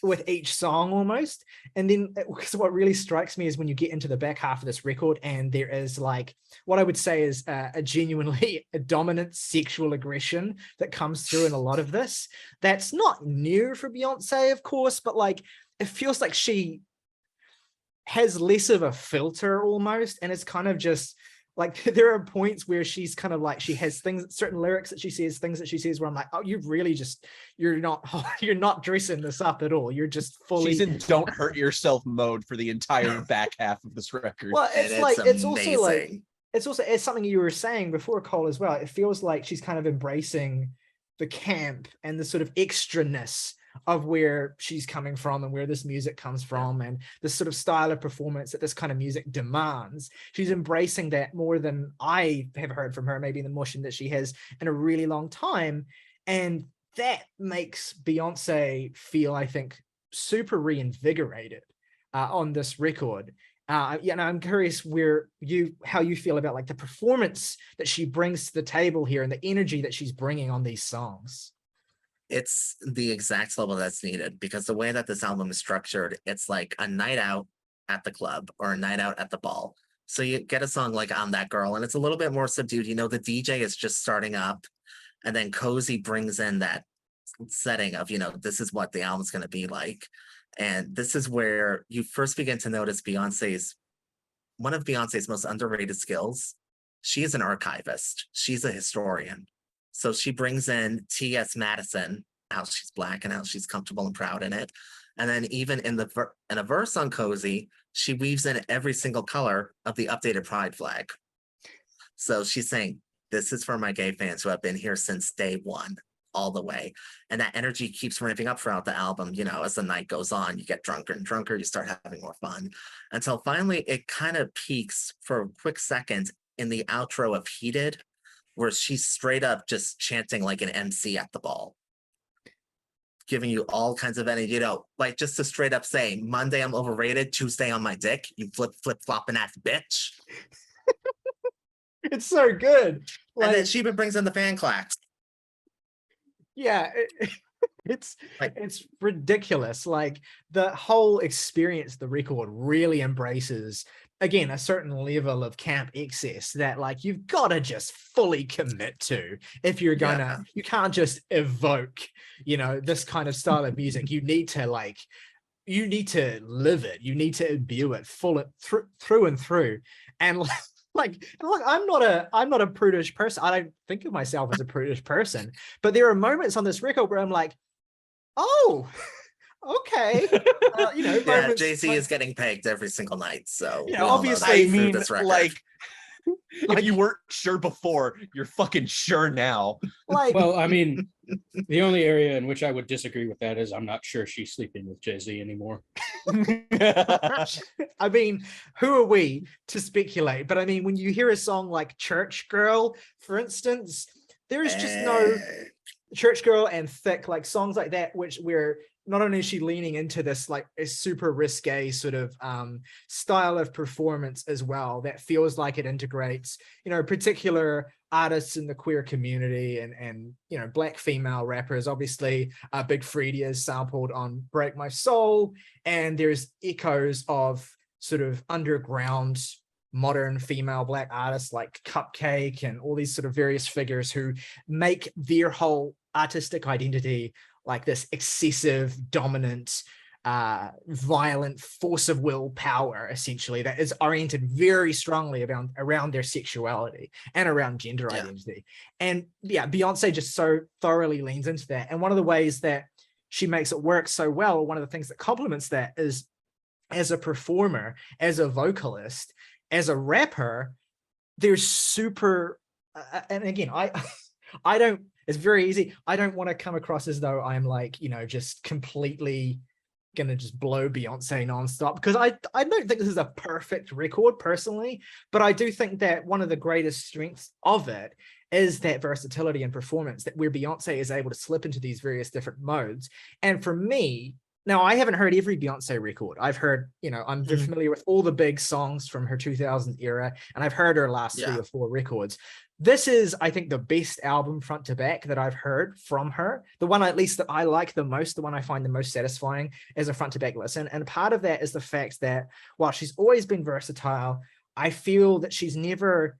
with each song almost. And then what really strikes me is when you get into the back half of this record and there is what I would say is a genuinely dominant sexual aggression that comes through in a lot of this. That's not new for Beyonce, of course, but it feels like she has less of a filter almost, and it's kind of just there are points where she's kind of she has certain lyrics that she says, things that she says where I'm like, oh, you've really you're not dressing this up at all. You're just fully. She's in don't hurt yourself mode for the entire back half of this record. Well, it's also it's something you were saying before, Cole, as well. It feels like she's kind of embracing the camp and the sort of extraness of where she's coming from and where this music comes from and the sort of style of performance that this kind of music demands. She's embracing that more than I have heard from her, maybe in the motion that she has in a really long time. And that makes Beyonce feel, I think, super reinvigorated. on this record. I'm curious how you feel about like the performance that she brings to the table here and the energy that she's bringing on these songs. It's the exact level that's needed, because the way that this album is structured, it's like a night out at the club or a night out at the ball. So you get a song like I'm That Girl, and it's a little bit more subdued. The DJ is just starting up, and then Cozy brings in that setting of, this is what the album's going to be like. And this is where you first begin to notice one of Beyonce's most underrated skills. She is an archivist. She's a historian. So she brings in T.S. Madison, how she's Black and how she's comfortable and proud in it. And then even in a verse on Cozy, she weaves in every single color of the updated pride flag. So she's saying, this is for my gay fans who have been here since day one, all the way. And that energy keeps ramping up throughout the album. As the night goes on, you get drunker and drunker, you start having more fun, until finally it kind of peaks for a quick second in the outro of Heated, where she's straight up just chanting like an MC at the ball, giving you all kinds of energy, like just to straight up say, Monday I'm overrated, Tuesday on my dick, you flip-flopping ass bitch. It's so good. And then she even brings in the fan claps. Yeah, it's ridiculous. Like the whole experience, the record really embraces, again, a certain level of camp excess that like you've got to just fully commit to if you're gonna. You can't just evoke, this kind of style of music. You need to live it. You need to imbue it through and through. And look, I'm not a prudish person. I don't think of myself as a prudish person, but there are moments on this record where I'm like, oh, okay. Jay-Z is getting pegged every single night. So obviously, if you weren't sure before, you're fucking sure now. Well, I mean, the only area in which I would disagree with that is I'm not sure she's sleeping with Jay-Z anymore. I mean, who are we to speculate? But I mean, when you hear a song like Church Girl, for instance, there is just no Church Girl and Thick, like songs like that, where not only is she leaning into this like a super risque sort of style of performance as well, that feels like it integrates, particular artists in the queer community and Black female rappers. Obviously, Big Freedia is sampled on Break My Soul, and there's echoes of sort of underground modern female Black artists like Cupcake and all these sort of various figures who make their whole artistic identity like this excessive, dominant, violent force of will power, essentially, that is oriented very strongly around their sexuality and around gender identity. And Beyonce just so thoroughly leans into that. And one of the ways that she makes it work so well, one of the things that complements that is, as a performer, as a vocalist, as a rapper, there's super, and again, I don't, it's very easy. I don't want to come across as though I'm like, just completely gonna just blow Beyonce nonstop, because I don't think this is a perfect record personally, but I do think that one of the greatest strengths of it is that versatility and performance, that where Beyonce is able to slip into these various different modes. And for me, now I haven't heard every Beyonce record. I've heard, I'm familiar with all the big songs from her 2000 era, and I've heard her last 3 or 4 records. This is, I think, the best album front to back that I've heard from her. The one, at least, that I like the most, the one I find the most satisfying as a front to back listen. And part of that is the fact that while she's always been versatile, I feel that she's never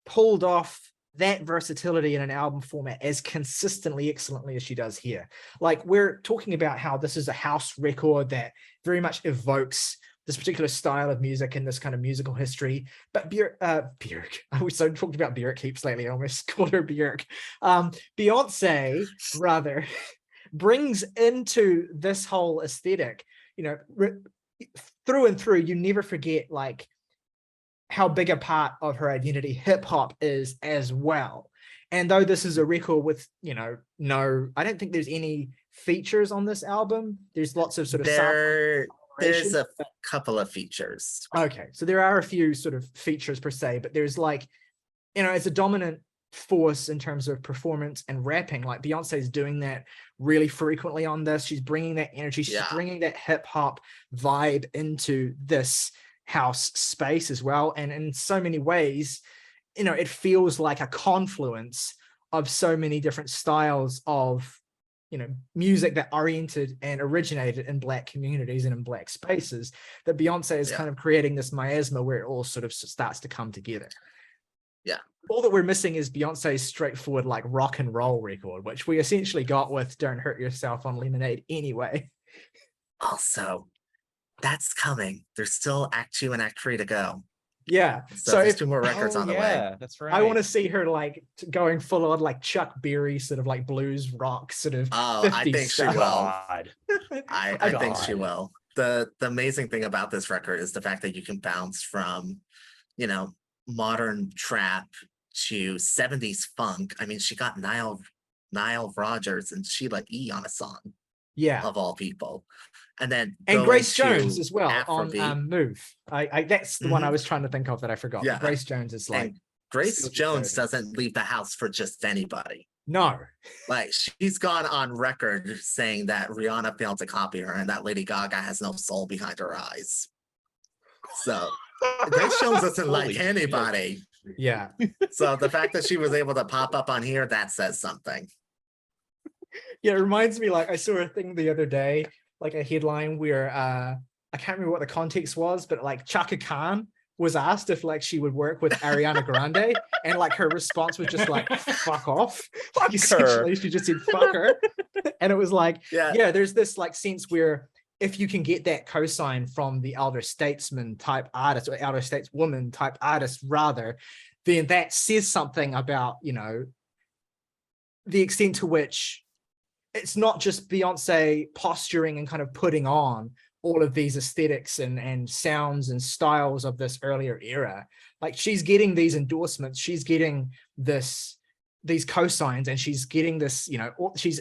pulled off that versatility in an album format as consistently, excellently as she does here. Like, we're talking about how this is a house record that very much evokes this particular style of music and this kind of musical history. But Björk, I was so talked about Björk heaps lately, I almost called her Björk. Beyonce, rather, brings into this whole aesthetic, through and through. You never forget, like, how big a part of her identity hip hop is as well. And though this is a record with, I don't think there's any features on this album. There's lots of sort of there's a couple of features. Okay, so there are a few sort of features per se, but there's like, as a dominant force in terms of performance and rapping. Like Beyonce's doing that really frequently on this. She's bringing that energy, she's bringing that hip hop vibe into this house space as well. And in so many ways, you know, it feels like a confluence of so many different styles of, you know, music that oriented and originated in Black communities and in Black spaces, that Beyonce is kind of creating this miasma where it all sort of starts to come together. Yeah. All that we're missing is Beyonce's straightforward like rock and roll record, which we essentially got with Don't Hurt Yourself on Lemonade anyway. Also, that's coming. There's still Act 2 and Act 3 to go. Yeah. So there's 2 more records on the way. Yeah, that's right. I want to see her like going full on like Chuck Berry sort of like blues rock sort of. Oh, I think she will. God. I think she will. The amazing thing about this record is the fact that you can bounce from, you know, modern trap to 70s funk. I mean, she got Nile Rodgers and Sheila E on a song. Yeah. Of all people. And then Grace Jones as well Afrobeat. on Move. I that's the one I was trying to think of that I forgot. Yeah. Grace Jones is like, and Grace Jones doesn't leave the house for just anybody. no. Like, she's gone on record saying that Rihanna failed to copy her and that Lady Gaga has no soul behind her eyes. So Grace Jones doesn't like anybody. Yeah. So the fact that she was able to pop up on here, that says something. Yeah, it reminds me, like I saw a thing the other day, like a headline where I can't remember what the context was, but like Chaka Khan was asked if like she would work with Ariana Grande, and like her response was just like fuck off. Like essentially she just said fuck her. And it was like, yeah, there's this like sense where if you can get that cosign from the elder statesman type artist, or elder stateswoman type artist rather, then that says something about, you know, the extent to which it's not just Beyonce posturing and kind of putting on all of these aesthetics and sounds and styles of this earlier era. Like she's getting these endorsements, she's getting these cosigns, and she's getting this, you know, she's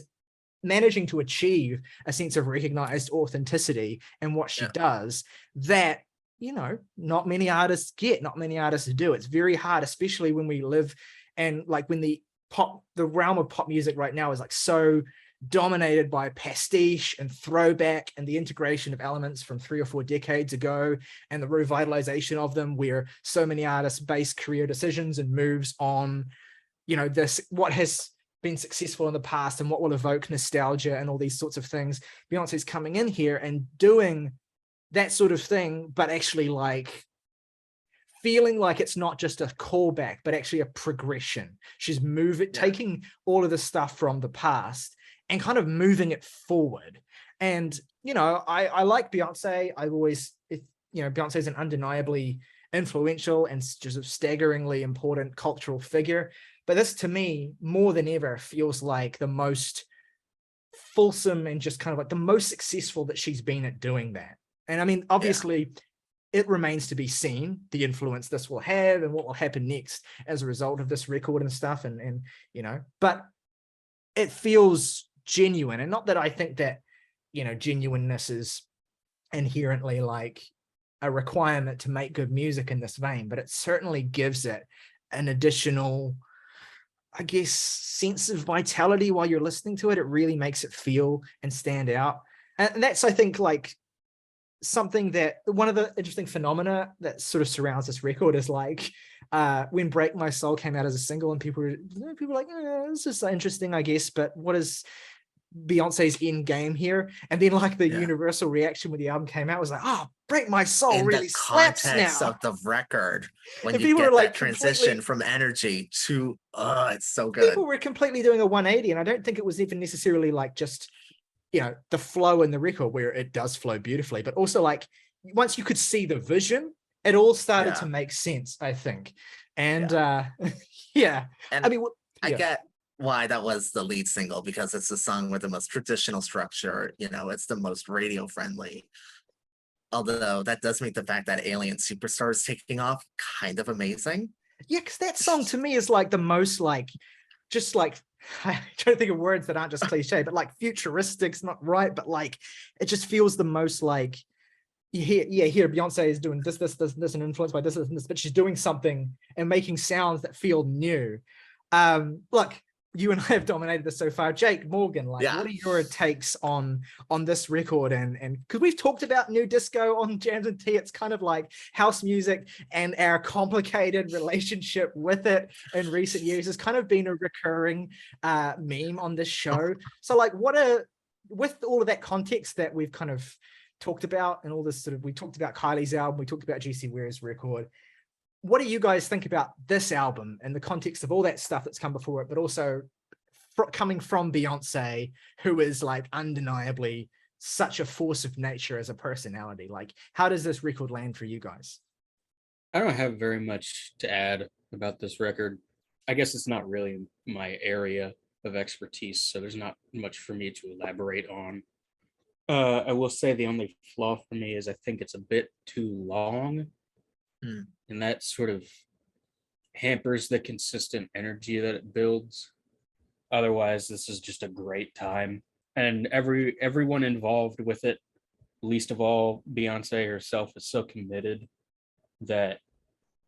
managing to achieve a sense of recognized authenticity in what she does that, you know, not many artists get, not many artists do. It's very hard, especially when we live and like when the realm of pop music right now is like so dominated by pastiche and throwback and the integration of elements from 3 or 4 decades ago and the revitalization of them, where so many artists base career decisions and moves on, you know, this, what has been successful in the past and what will evoke nostalgia and all these sorts of things. Beyonce's coming in here and doing that sort of thing, but actually like feeling like it's not just a callback, but actually a progression. She's taking all of the stuff from the past and kind of moving it forward. And, you know, I like Beyonce. I've always, you know, Beyonce is an undeniably influential and just a staggeringly important cultural figure. But this, to me, more than ever, feels like the most fulsome and just kind of like the most successful that she's been at doing that. And I mean, obviously, it remains to be seen the influence this will have and what will happen next as a result of this record and stuff. And you know, but it feels genuine. And not that I think that, you know, genuineness is inherently like a requirement to make good music in this vein, but it certainly gives it an additional, I guess, sense of vitality while you're listening to it. It really makes it feel and stand out. And that's, I think, like something that one of the interesting phenomena that sort of surrounds this record is like when Break My Soul came out as a single and people were like, it's just interesting, I guess, but what is Beyonce's end game here? And then like the universal reaction when the album came out was like, oh, Break My Soul in really slaps now. In the context of the record, when and you get that transition from energy to, it's so good. People were completely doing a 180, and I don't think it was even necessarily like just, you know, the flow in the record where it does flow beautifully, but also like once you could see the vision, it all started to make sense, I think. And and I mean, I get why that was the lead single, because it's the song with the most traditional structure, you know, it's the most radio friendly. Although that does make the fact that Alien Superstar is taking off kind of amazing. Yeah, because that song to me is like the most like, just like, I trying to think of words that aren't just cliche, but like futuristic's not right, but like it just feels the most like you hear Beyonce is doing this and influenced by this and this, but she's doing something and making sounds that feel new. Look, you and I have dominated this so far. Jake, Morgan, like, Yeah. what are your takes on this record? And because we've talked about new disco on Jams and Tea, it's kind of like house music, and our complicated relationship with it in recent years has kind of been a recurring meme on this show. So, like, with all of that context that we've kind of talked about, and all this sort of, we talked about Kylie's album, we talked about GC Ware's record. What do you guys think about this album in the context of all that stuff that's come before it, but also coming from Beyonce, who is like undeniably such a force of nature as a personality? Like, how does this record land for you guys? I don't have very much to add about this record. I guess it's not really my area of expertise, so there's not much for me to elaborate on. I will say the only flaw for me is I think it's a bit too long. And that sort of hampers the consistent energy that it builds. Otherwise, this is just a great time. And everyone involved with it, least of all Beyonce herself, is so committed that,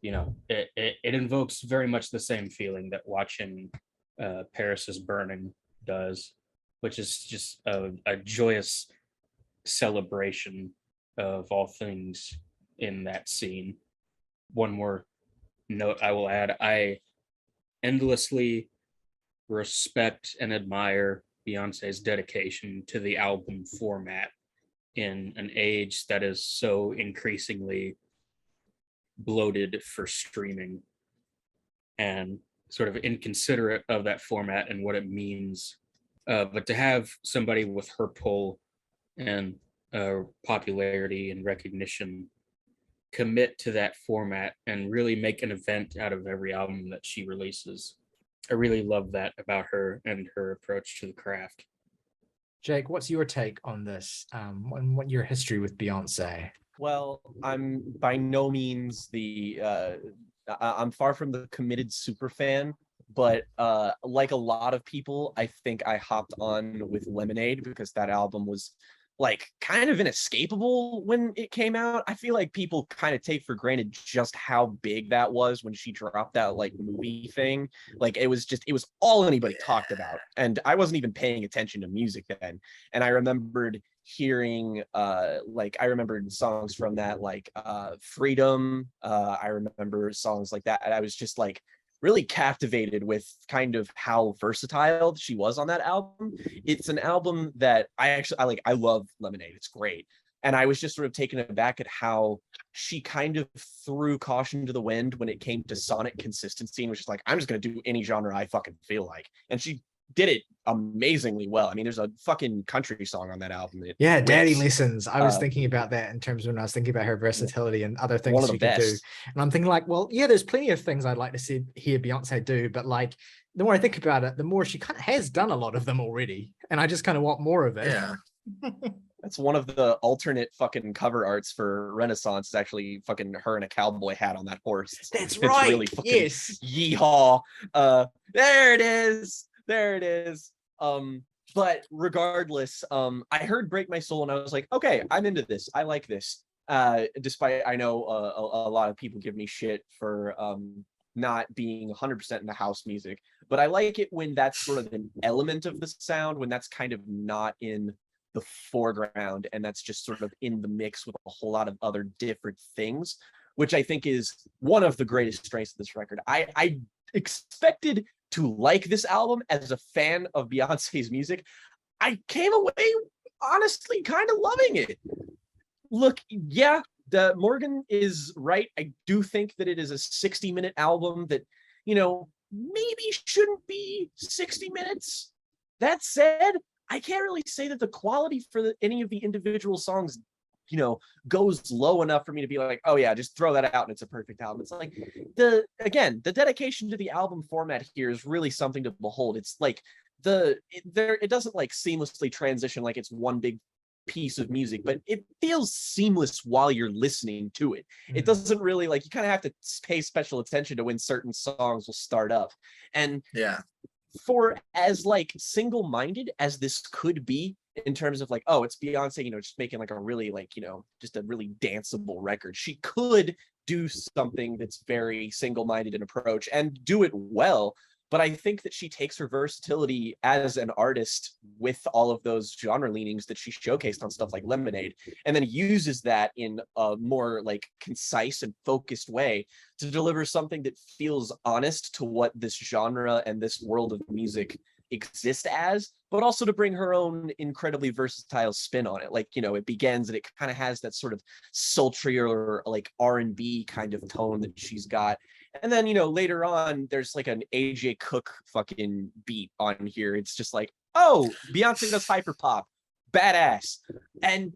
you know, it invokes very much the same feeling that watching Paris is Burning does, which is just a joyous celebration of all things in that scene. One more note I will add: I endlessly respect and admire Beyonce's dedication to the album format in an age that is so increasingly bloated for streaming, and sort of inconsiderate of that format and what it means. But to have somebody with her pull and popularity and recognition commit to that format and really make an event out of every album that she releases, I really love that about her and her approach to the craft. Jake, what's your take on this? And what your history with Beyonce? Well, I'm by no means I'm far from the committed super fan, but like a lot of people, I think I hopped on with Lemonade because that album was like kind of inescapable when it came out. I feel like people kind of take for granted just how big that was when she dropped that like movie thing. Like it was all anybody talked about, and I wasn't even paying attention to music then. And I remembered hearing I remembered songs from that, like Freedom. I remember songs like that, and I was just like really captivated with kind of how versatile she was on that album. It's an album that I love Lemonade. It's great. And I was just sort of taken aback at how she kind of threw caution to the wind when it came to sonic consistency, and was just like, I'm just going to do any genre I fucking feel like. And she did it amazingly well. I mean, there's a fucking country song on that album. Yeah, Daddy Listens. I was thinking about that in terms of when I was thinking about her versatility and other things she could do. And I'm thinking like, well, yeah, there's plenty of things I'd like to hear Beyonce do, but like the more I think about it, the more she kind of has done a lot of them already. And I just kind of want more of it. Yeah. That's one of the alternate fucking cover arts for Renaissance, is actually fucking her in a cowboy hat on that horse. That's right. Really fucking yes. Yeehaw. There it is. There it is. But regardless, I heard Break My Soul and I was like, okay, I'm into this. I like this. Despite I know a lot of people give me shit for not being 100% into house music, but I like it when that's sort of an element of the sound, when that's kind of not in the foreground and that's just sort of in the mix with a whole lot of other different things, which I think is one of the greatest strengths of this record. I expected to like this album as a fan of Beyonce's music. I came away honestly kind of loving it. Look, yeah, Morgan is right. I do think that it is a 60-minute album that, you know, maybe shouldn't be 60 minutes. That said, I can't really say that the quality for any of the individual songs, you know, goes low enough for me to be like, oh yeah, just throw that out and it's a perfect album. It's like the dedication to the album format here is really something to behold. It's like it doesn't like seamlessly transition like it's one big piece of music, but it feels seamless while you're listening to it. It doesn't really, like, you kind of have to pay special attention to when certain songs will start up. And yeah, for as like single-minded as this could be in terms of like, oh, it's Beyonce, you know, just making like a really like, you know, just a really danceable record. She could do something that's very single-minded in approach and do it well. but I think that she takes her versatility as an artist with all of those genre leanings that she showcased on stuff like Lemonade, and then uses that in a more like concise and focused way to deliver something that feels honest to what this genre and this world of music exist as, but also to bring her own incredibly versatile spin on it. Like, you know, it begins and it kind of has that sort of sultrier like R&B kind of tone that she's got. And then, you know, later on, there's like an AJ Cook fucking beat on here. It's just like, oh, Beyonce does hyper pop, badass. And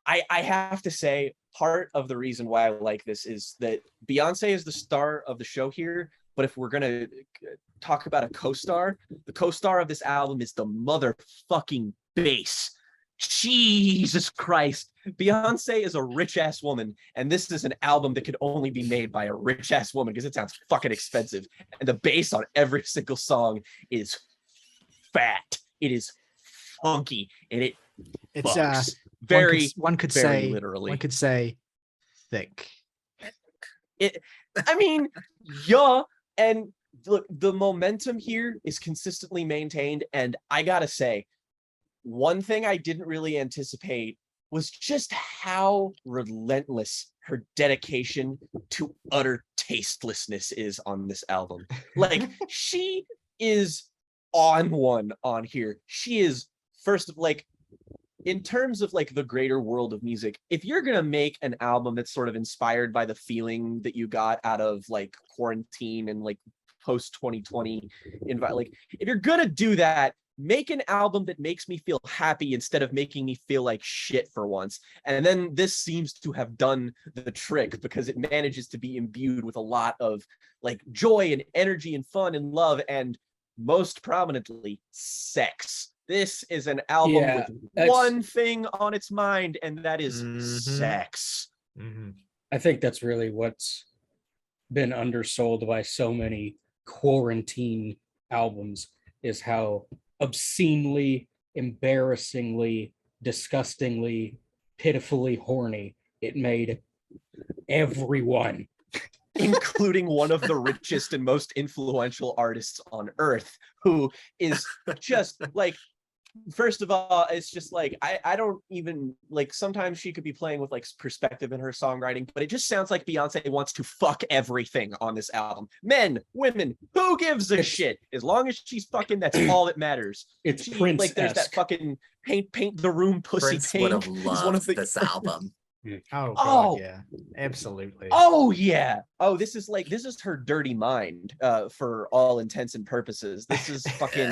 I have to say, part of the reason why I like this is that Beyonce is the star of the show here. But if we're gonna talk about a co-star, the co-star of this album is the motherfucking bass. Jesus Christ. Beyonce is a rich ass woman, and this is an album that could only be made by a rich ass woman because it sounds fucking expensive. And the bass on every single song is fat. It is funky, and It's fucks. Very, one could very say literally. one could say thick. I mean, yeah, and look, the momentum here is consistently maintained, and I gotta say, one thing I didn't really anticipate was just how relentless her dedication to utter tastelessness is on this album. Like, she is on one on here. She is first, like, in terms of like the greater world of music, if you're gonna make an album that's sort of inspired by the feeling that you got out of like quarantine and like post 2020 like if you're gonna do that, make an album that makes me feel happy instead of making me feel like shit for once. And then this seems to have done the trick because it manages to be imbued with a lot of like joy and energy and fun and love, and most prominently, sex. This is an album with one thing on its mind, and that is sex. I think that's really what's been undersold by so many quarantine albums, is how obscenely, embarrassingly, disgustingly, pitifully horny it made everyone. Including one of the richest and most influential artists on earth, who is just like, first of all, it's just like, I don't even, like, sometimes she could be playing with like perspective in her songwriting, but it just sounds like Beyonce wants to fuck everything on this album. Men, women, who gives a shit? As long as she's fucking, that's all that matters. It's Prince-esque. Like, there's that fucking paint the room pussy Prince pink. would have loved this album. Oh god, yeah, absolutely. Oh yeah. Oh, this is her dirty mind, for all intents and purposes. This is fucking.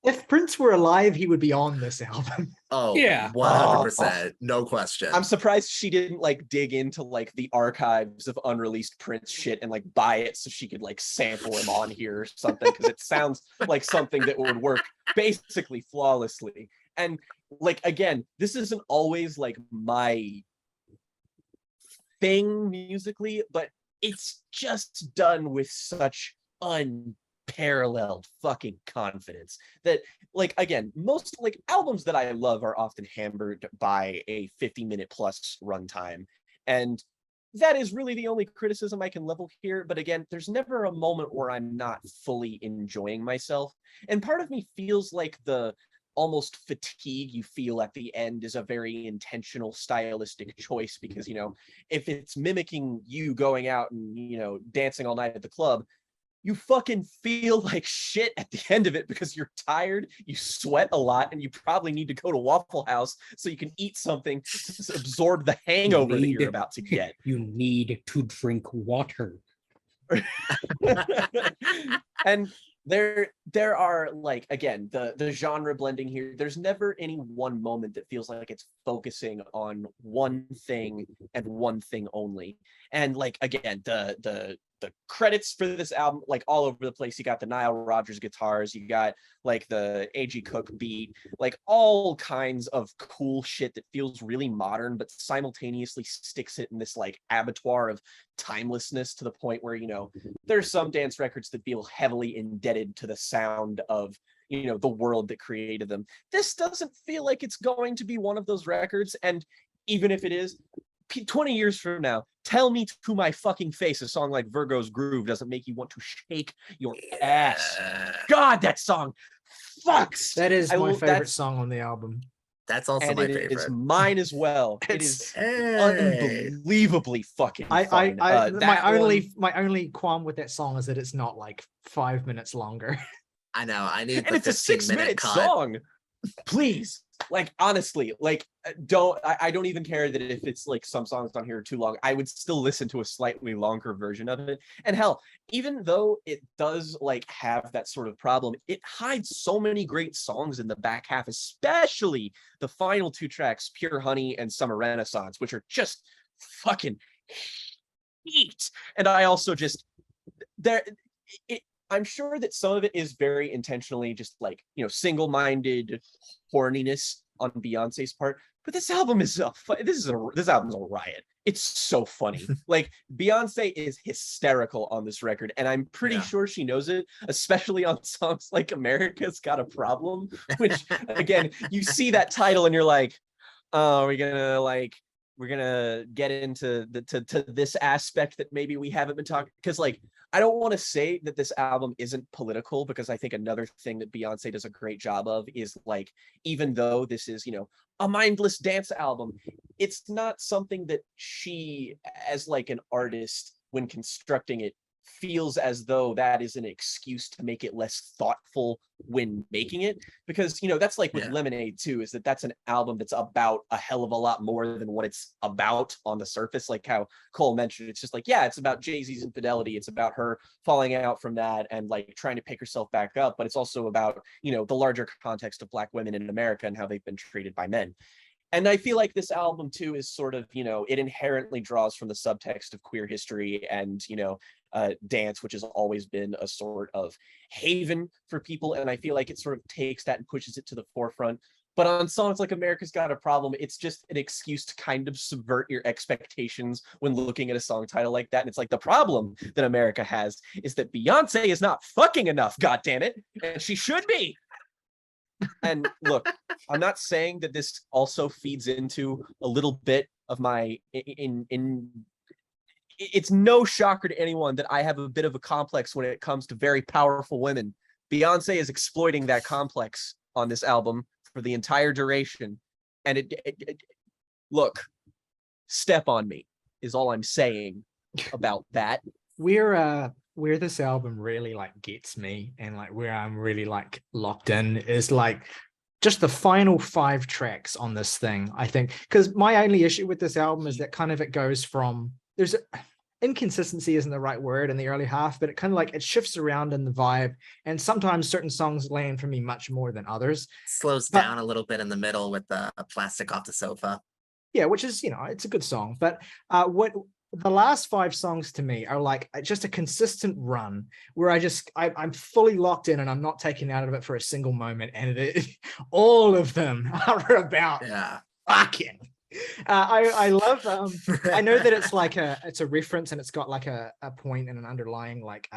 If Prince were alive, he would be on this album. Oh yeah, 100%, no question. I'm surprised she didn't like dig into like the archives of unreleased Prince shit and like buy it so she could like sample him on here or something, because it sounds like something that would work basically flawlessly. And like, again, this isn't always like my thing musically, but it's just done with such unparalleled fucking confidence that, like, again, most like albums that I love are often hampered by a 50-minute plus runtime, and that is really the only criticism I can level here. But again, there's never a moment where I'm not fully enjoying myself, and part of me feels like the almost fatigue you feel at the end is a very intentional stylistic choice, because, you know, if it's mimicking you going out and, you know, dancing all night at the club, you fucking feel like shit at the end of it because you're tired, you sweat a lot, and you probably need to go to Waffle House so you can eat something to absorb the hangover that you're about to get. You need to drink water. And there are, like, again, the genre blending here. There's never any one moment that feels like it's focusing on one thing and one thing only. And like, again, the credits for this album, like, all over the place. You got the Nile Rodgers guitars, you got like the A.G. Cook beat, like all kinds of cool shit that feels really modern, but simultaneously sticks it in this like abattoir of timelessness, to the point where, you know, there's some dance records that feel heavily indebted to the sound of, you know, the world that created them. This doesn't feel like it's going to be one of those records, and even if it is, 20 years from now, tell me to my fucking face a song like Virgo's Groove doesn't make you want to shake your ass. God, that song fucks. That is my favorite that's- song on the album. That's also and my it favorite. is mine as well. It It's- is Hey. unbelievably fucking fun. My That only qualm with that song is that it's not like 5 minutes longer. I know. I need and the it's a 15-minute 6-minute cut. song. Please, like honestly, like I don't even care that if it's like some songs on here are too long. I would still listen to a slightly longer version of it. And hell, even though it does like have that sort of problem, it hides so many great songs in the back half, especially the final 2 tracks, Pure Honey and Summer Renaissance, which are just fucking heat. And I also just I'm sure that some of it is very intentionally just like, single-minded horniness on Beyonce's part. But this album is this album's a riot. It's so funny. Like Beyonce is hysterical on this record, and I'm pretty sure she knows it, especially on songs like America's Got a Problem, which again, you see that title and you're like, oh, we're gonna get into to this aspect that maybe we haven't been talking, because like I don't want to say that this album isn't political, because I think another thing that Beyonce does a great job of is like, even though this is, a mindless dance album, it's not something that she, as like an artist, when constructing it, feels as though that is an excuse to make it less thoughtful when making it, because that's like with Lemonade too, is that's an album that's about a hell of a lot more than what it's about on the surface. Like how Cole mentioned, it's just like, it's about Jay-Z's infidelity, it's about her falling out from that and like trying to pick herself back up, but it's also about the larger context of Black women in America and how they've been treated by men. And I feel like this album too is sort of, it inherently draws from the subtext of queer history and, dance, which has always been a sort of haven for people. And I feel like it sort of takes that and pushes it to the forefront. But on songs like America's Got a Problem, it's just an excuse to kind of subvert your expectations when looking at a song title like that. And it's like, the problem that America has is that Beyonce is not fucking enough, goddammit, and she should be. And look, I'm not saying that this also feeds into a little bit of my it's no shocker to anyone that I have a bit of a complex when it comes to very powerful women. Beyonce is exploiting that complex on this album for the entire duration. And look, step on me is all I'm saying about that. Where this album really like gets me, and like where I'm really like locked in, is like just the final 5 tracks on this thing, I think. Because my only issue with this album is that kind of it goes from, there's inconsistency isn't the right word in the early half, but it kind of like it shifts around in the vibe, and sometimes certain songs land for me much more than others. Slows down a little bit in the middle with the plastic off the sofa. Yeah, which is, it's a good song. But what the last 5 songs to me are like just a consistent run where I'm fully locked in and I'm not taken out of it for a single moment. And all of them are about fucking. I love I know that it's like it's a reference and it's got like a point and an underlying like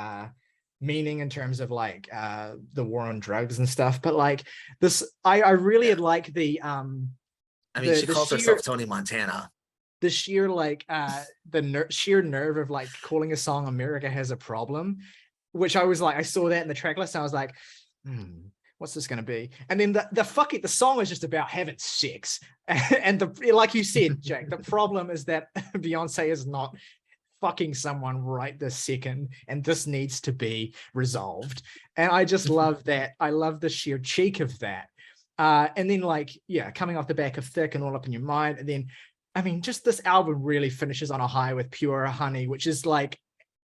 meaning in terms of like the war on drugs and stuff, but like this I really like the she calls herself Tony Montana. The sheer like sheer nerve of like calling a song America Has a Problem, which I was like, I saw that in the track list and I was like, what's this gonna be? And then the song is just about having sex. And like you said, Jake, the problem is that Beyonce is not fucking someone right this second, and this needs to be resolved. And I just love that. I love the sheer cheek of that. And then like, coming off the back of Thick and All Up in Your Mind. And then, I mean, just this album really finishes on a high with Pure Honey, which is like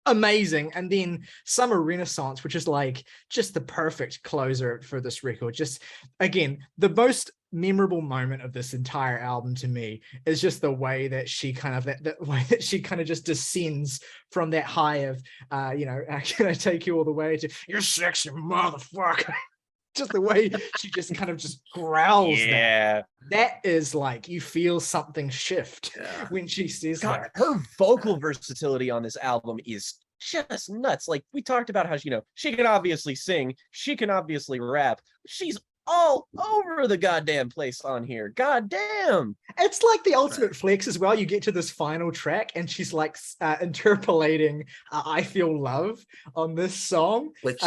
amazing. And then Summer Renaissance, which is like just the perfect closer for this record. Just again, the most memorable moment of this entire album to me is just the way that she kind of that way that she kind of just descends from that high of can I take you all the way to you're sexy motherfucker. Just the way she just kind of just growls. That is like you feel something shift when she says that. Her vocal versatility on this album is just nuts. Like we talked about how she can obviously sing, she can obviously rap. She's all over the goddamn place on here. Goddamn. It's like the ultimate flex as well. You get to this final track and she's like interpolating I Feel Love on this song. Which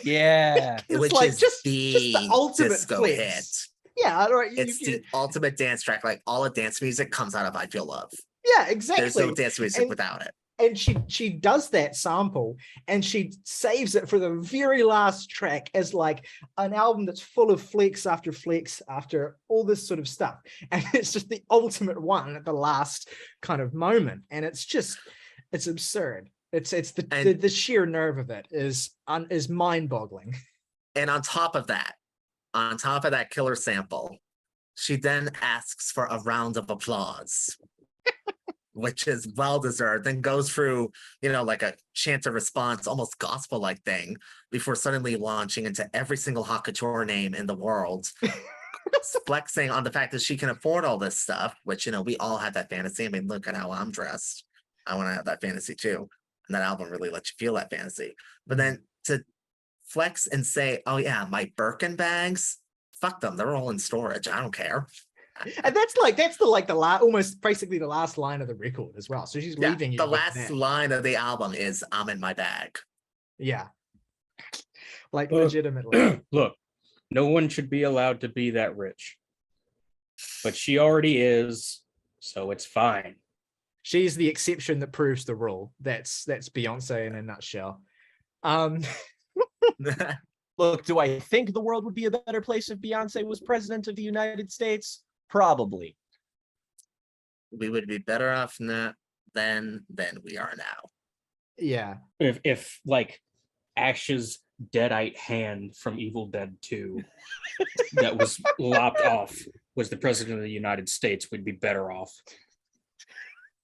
Yeah. It's which like is just the ultimate disco flex. hit. Yeah, right. It's the ultimate dance track. Like all of dance music comes out of I Feel Love. yeah, exactly. There's no dance music And- without it. And she does that sample and she saves it for the very last track as like an album that's full of flex after all this sort of stuff. And it's just the ultimate one at the last kind of moment. And it's absurd. It's the sheer nerve of it is mind-boggling. And on top of that killer sample, she then asks for a round of applause. Which is well-deserved, then goes through, like a chant of response, almost gospel-like thing, before suddenly launching into every single haute couture name in the world, flexing on the fact that she can afford all this stuff, which, we all have that fantasy. I mean, look at how I'm dressed. I want to have that fantasy too. And that album really lets you feel that fantasy. But then to flex and say, oh yeah, my Birkin bags, fuck them. They're all in storage. I don't care. And that's the last, almost basically the last line of the record as well. So she's leaving you. The with last that. line of the album is "I'm in my bag." Yeah. Like legitimately. Look, no one should be allowed to be that rich, but she already is, so it's fine. She's the exception that proves the rule. That's Beyonce in a nutshell. Look, do I think the world would be a better place if Beyonce was president of the United States? Probably. We would be better off than we are now. Yeah. If like Ash's deadite hand from Evil Dead 2 that was lopped off was the president of the United States, we'd be better off.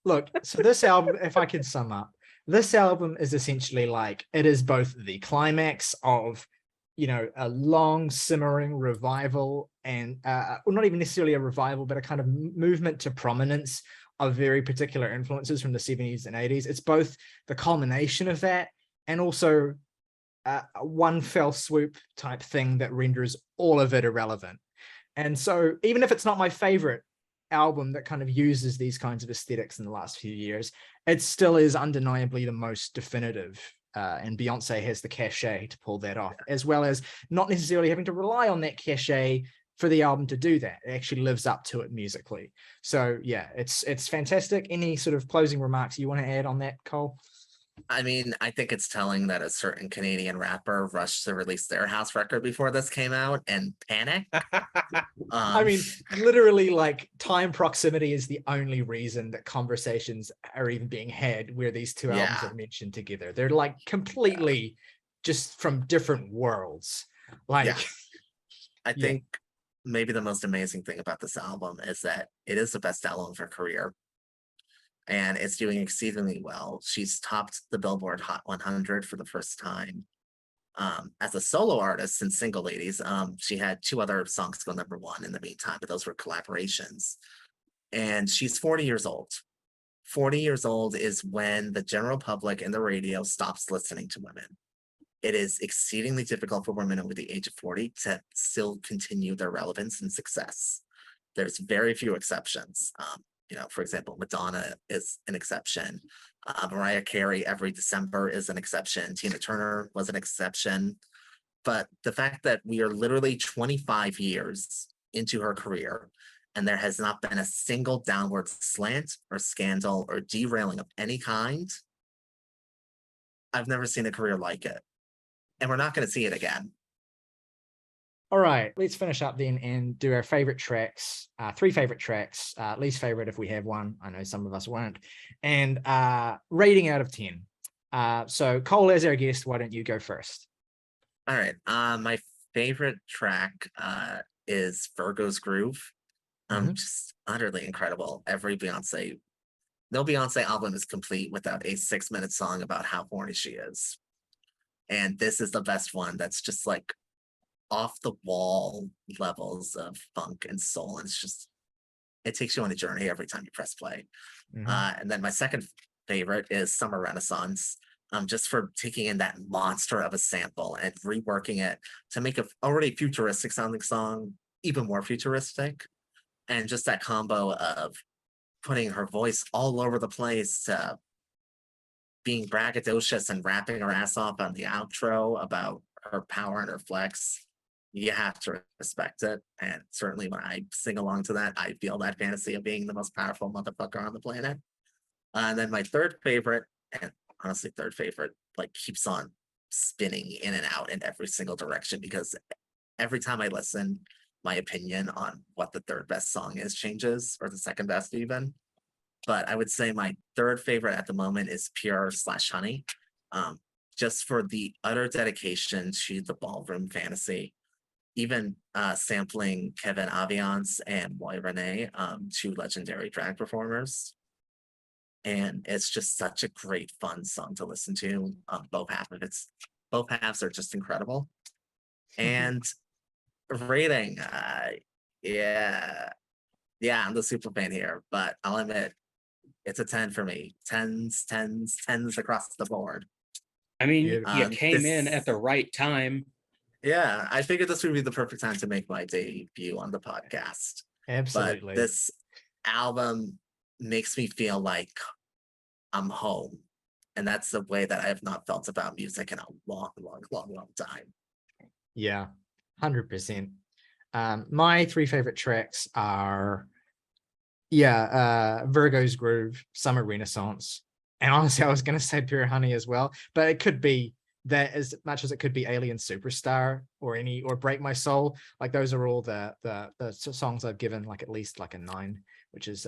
Look, so this album, if I can sum up, this album is essentially like, it is both the climax of, a long simmering revival and, well, not even necessarily a revival, but a kind of movement to prominence of very particular influences from the 70s and 80s. It's both the culmination of that and also one fell swoop type thing that renders all of it irrelevant. And so even if it's not my favorite album that kind of uses these kinds of aesthetics in the last few years, it still is undeniably the most definitive. And Beyonce has the cachet to pull that off, as well as not necessarily having to rely on that cachet for the album to do that. It actually lives up to it musically. So yeah, it's fantastic. Any sort of closing remarks you want to add on that, Cole? I mean, I think it's telling that a certain Canadian rapper rushed to release their house record before this came out and panicked. I mean, literally, like, time proximity is the only reason that conversations are even being had where these two albums are mentioned together. They're like completely just from different worlds. Like, I think maybe the most amazing thing about this album is that it is the best album of her career. And it's doing exceedingly well. She's topped the Billboard Hot 100 for the first time. As a solo artist in Single Ladies, she had 2 other songs go #1 in the meantime, but those were collaborations. And she's 40 years old. 40 years old is when the general public and the radio stops listening to women. It is exceedingly difficult for women over the age of 40 to still continue their relevance and success. There's very few exceptions. For example, Madonna is an exception. Mariah Carey every December is an exception. Tina Turner was an exception. But the fact that we are literally 25 years into her career and there has not been a single downward slant or scandal or derailing of any kind, I've never seen a career like it. And we're not going to see it again. all right, let's finish up then and do our favorite tracks, 3 favorite tracks, least favorite if we have one. I know some of us won't. And rating out of 10. So Cole, as our guest, why don't you go first? All right. My favorite track is Virgo's Groove. Just utterly incredible. No Beyonce album is complete without a 6-minute song about how horny she is. And this is the best one that's just like off the wall levels of funk and soul. And it takes you on a journey every time you press play. And then my second favorite is Summer Renaissance. just for taking in that monster of a sample and reworking it to make a already futuristic sounding song even more futuristic. And just that combo of putting her voice all over the place to being braggadocious and rapping her ass off on the outro about her power and her flex. You have to respect it. And certainly when I sing along to that, I feel that fantasy of being the most powerful motherfucker on the planet. And then my third favorite, and honestly, third favorite, like keeps on spinning in and out in every single direction because every time I listen, my opinion on what the third best song is changes, or the second best even. But I would say my third favorite at the moment is Pure/Honey. Just for the utter dedication to the ballroom fantasy, even sampling Kevin Aviance and Moy Renee, two legendary drag performers. And it's just such a great, fun song to listen to. Both halves are just incredible. And rating, yeah, I'm the super fan here, but I'll admit it's a 10 for me. Tens across the board. I mean, Beautiful. you came in at the right time. Yeah, I figured this would be the perfect time to make my debut on the podcast. Absolutely. But this album makes me feel like I'm home. And that's the way that I have not felt about music in a long time. Yeah, 100%. My three favorite tracks are, Virgo's Groove, Summer Renaissance, and honestly, I was going to say Pure Honey as well, but it could be that as much as it could be Alien Superstar or Break My Soul. Like those are all the songs I've given like at least like a 9, which is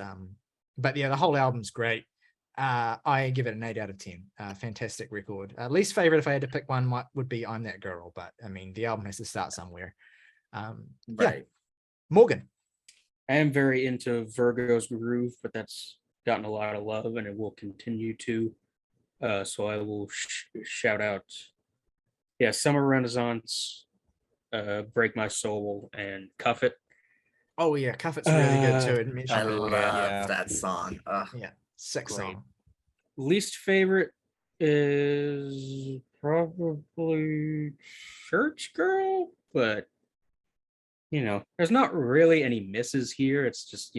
but yeah, the whole album's great. I give it an 8 out of 10. Fantastic record. Least favorite, if I had to pick one, would be I'm That Girl, but I mean the album has to start somewhere. Right. Yeah. Morgan. I am very into Virgo's Groove, but that's gotten a lot of love and it will continue to. So I will shout out, Summer Renaissance, Break My Soul, and Cuff It. Oh yeah, Cuff It's really good too. Admit I you. love yeah. that song. Yeah, sick Great. song. Least favorite is probably Church Girl, but there's not really any misses here. It's just,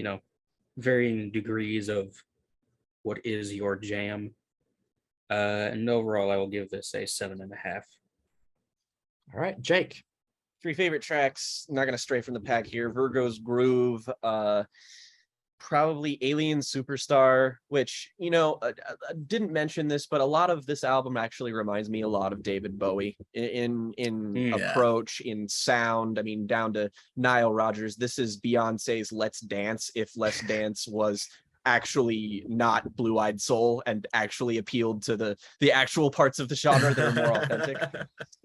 varying degrees of what is your jam. And overall, I will give this a 7.5. All right, Jake. 3 favorite tracks, not gonna stray from the pack here. Virgo's Groove, probably Alien Superstar, which I didn't mention this, but a lot of this album actually reminds me a lot of David Bowie in approach, in sound. I mean, down to Nile Rodgers. This is Beyonce's Let's Dance if Let's Dance was actually not Blue-Eyed Soul and actually appealed to the actual parts of the genre that are more authentic.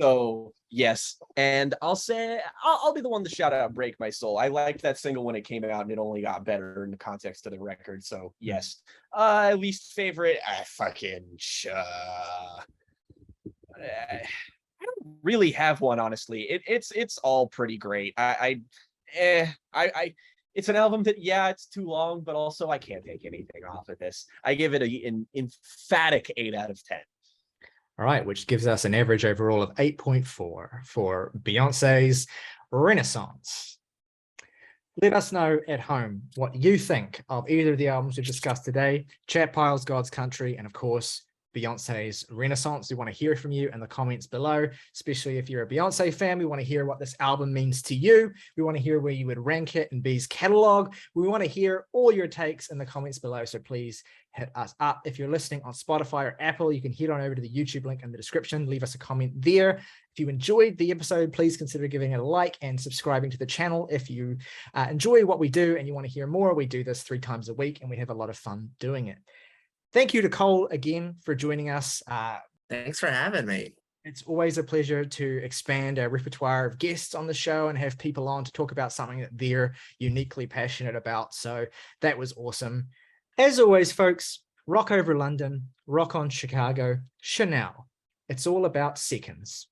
So yes, and I'll say I'll be the one to shout out Break My Soul. I liked that single when it came out and it only got better in the context of the record. So yes. Least favorite, I don't really have one, honestly. It's all pretty great. It's an album that, it's too long, but also I can't take anything off of this. I give it an emphatic 8 out of 10. All right, which gives us an average overall of 8.4 for Beyonce's Renaissance. Let us know at home what you think of either of the albums we've discussed today, Chat Piles, God's Country, and of course, Beyonce's Renaissance. We want to hear from you in the comments below, especially if you're a Beyonce fan. We want to hear what this album means to you. We want to hear where you would rank it in B's catalog. We want to hear all your takes in the comments below, so please hit us up. If you're listening on Spotify or Apple, you can head on over to the YouTube link in the description. Leave us a comment there. If you enjoyed the episode, please consider giving it a like and subscribing to the channel. If you enjoy what we do and you want to hear more, we do this 3 times a week and we have a lot of fun doing it. Thank you to Cole again for joining us. Thanks for having me. It's always a pleasure to expand our repertoire of guests on the show and have people on to talk about something that they're uniquely passionate about. So that was awesome. As always, folks, rock over London, rock on Chicago, Chanel. It's all about seconds.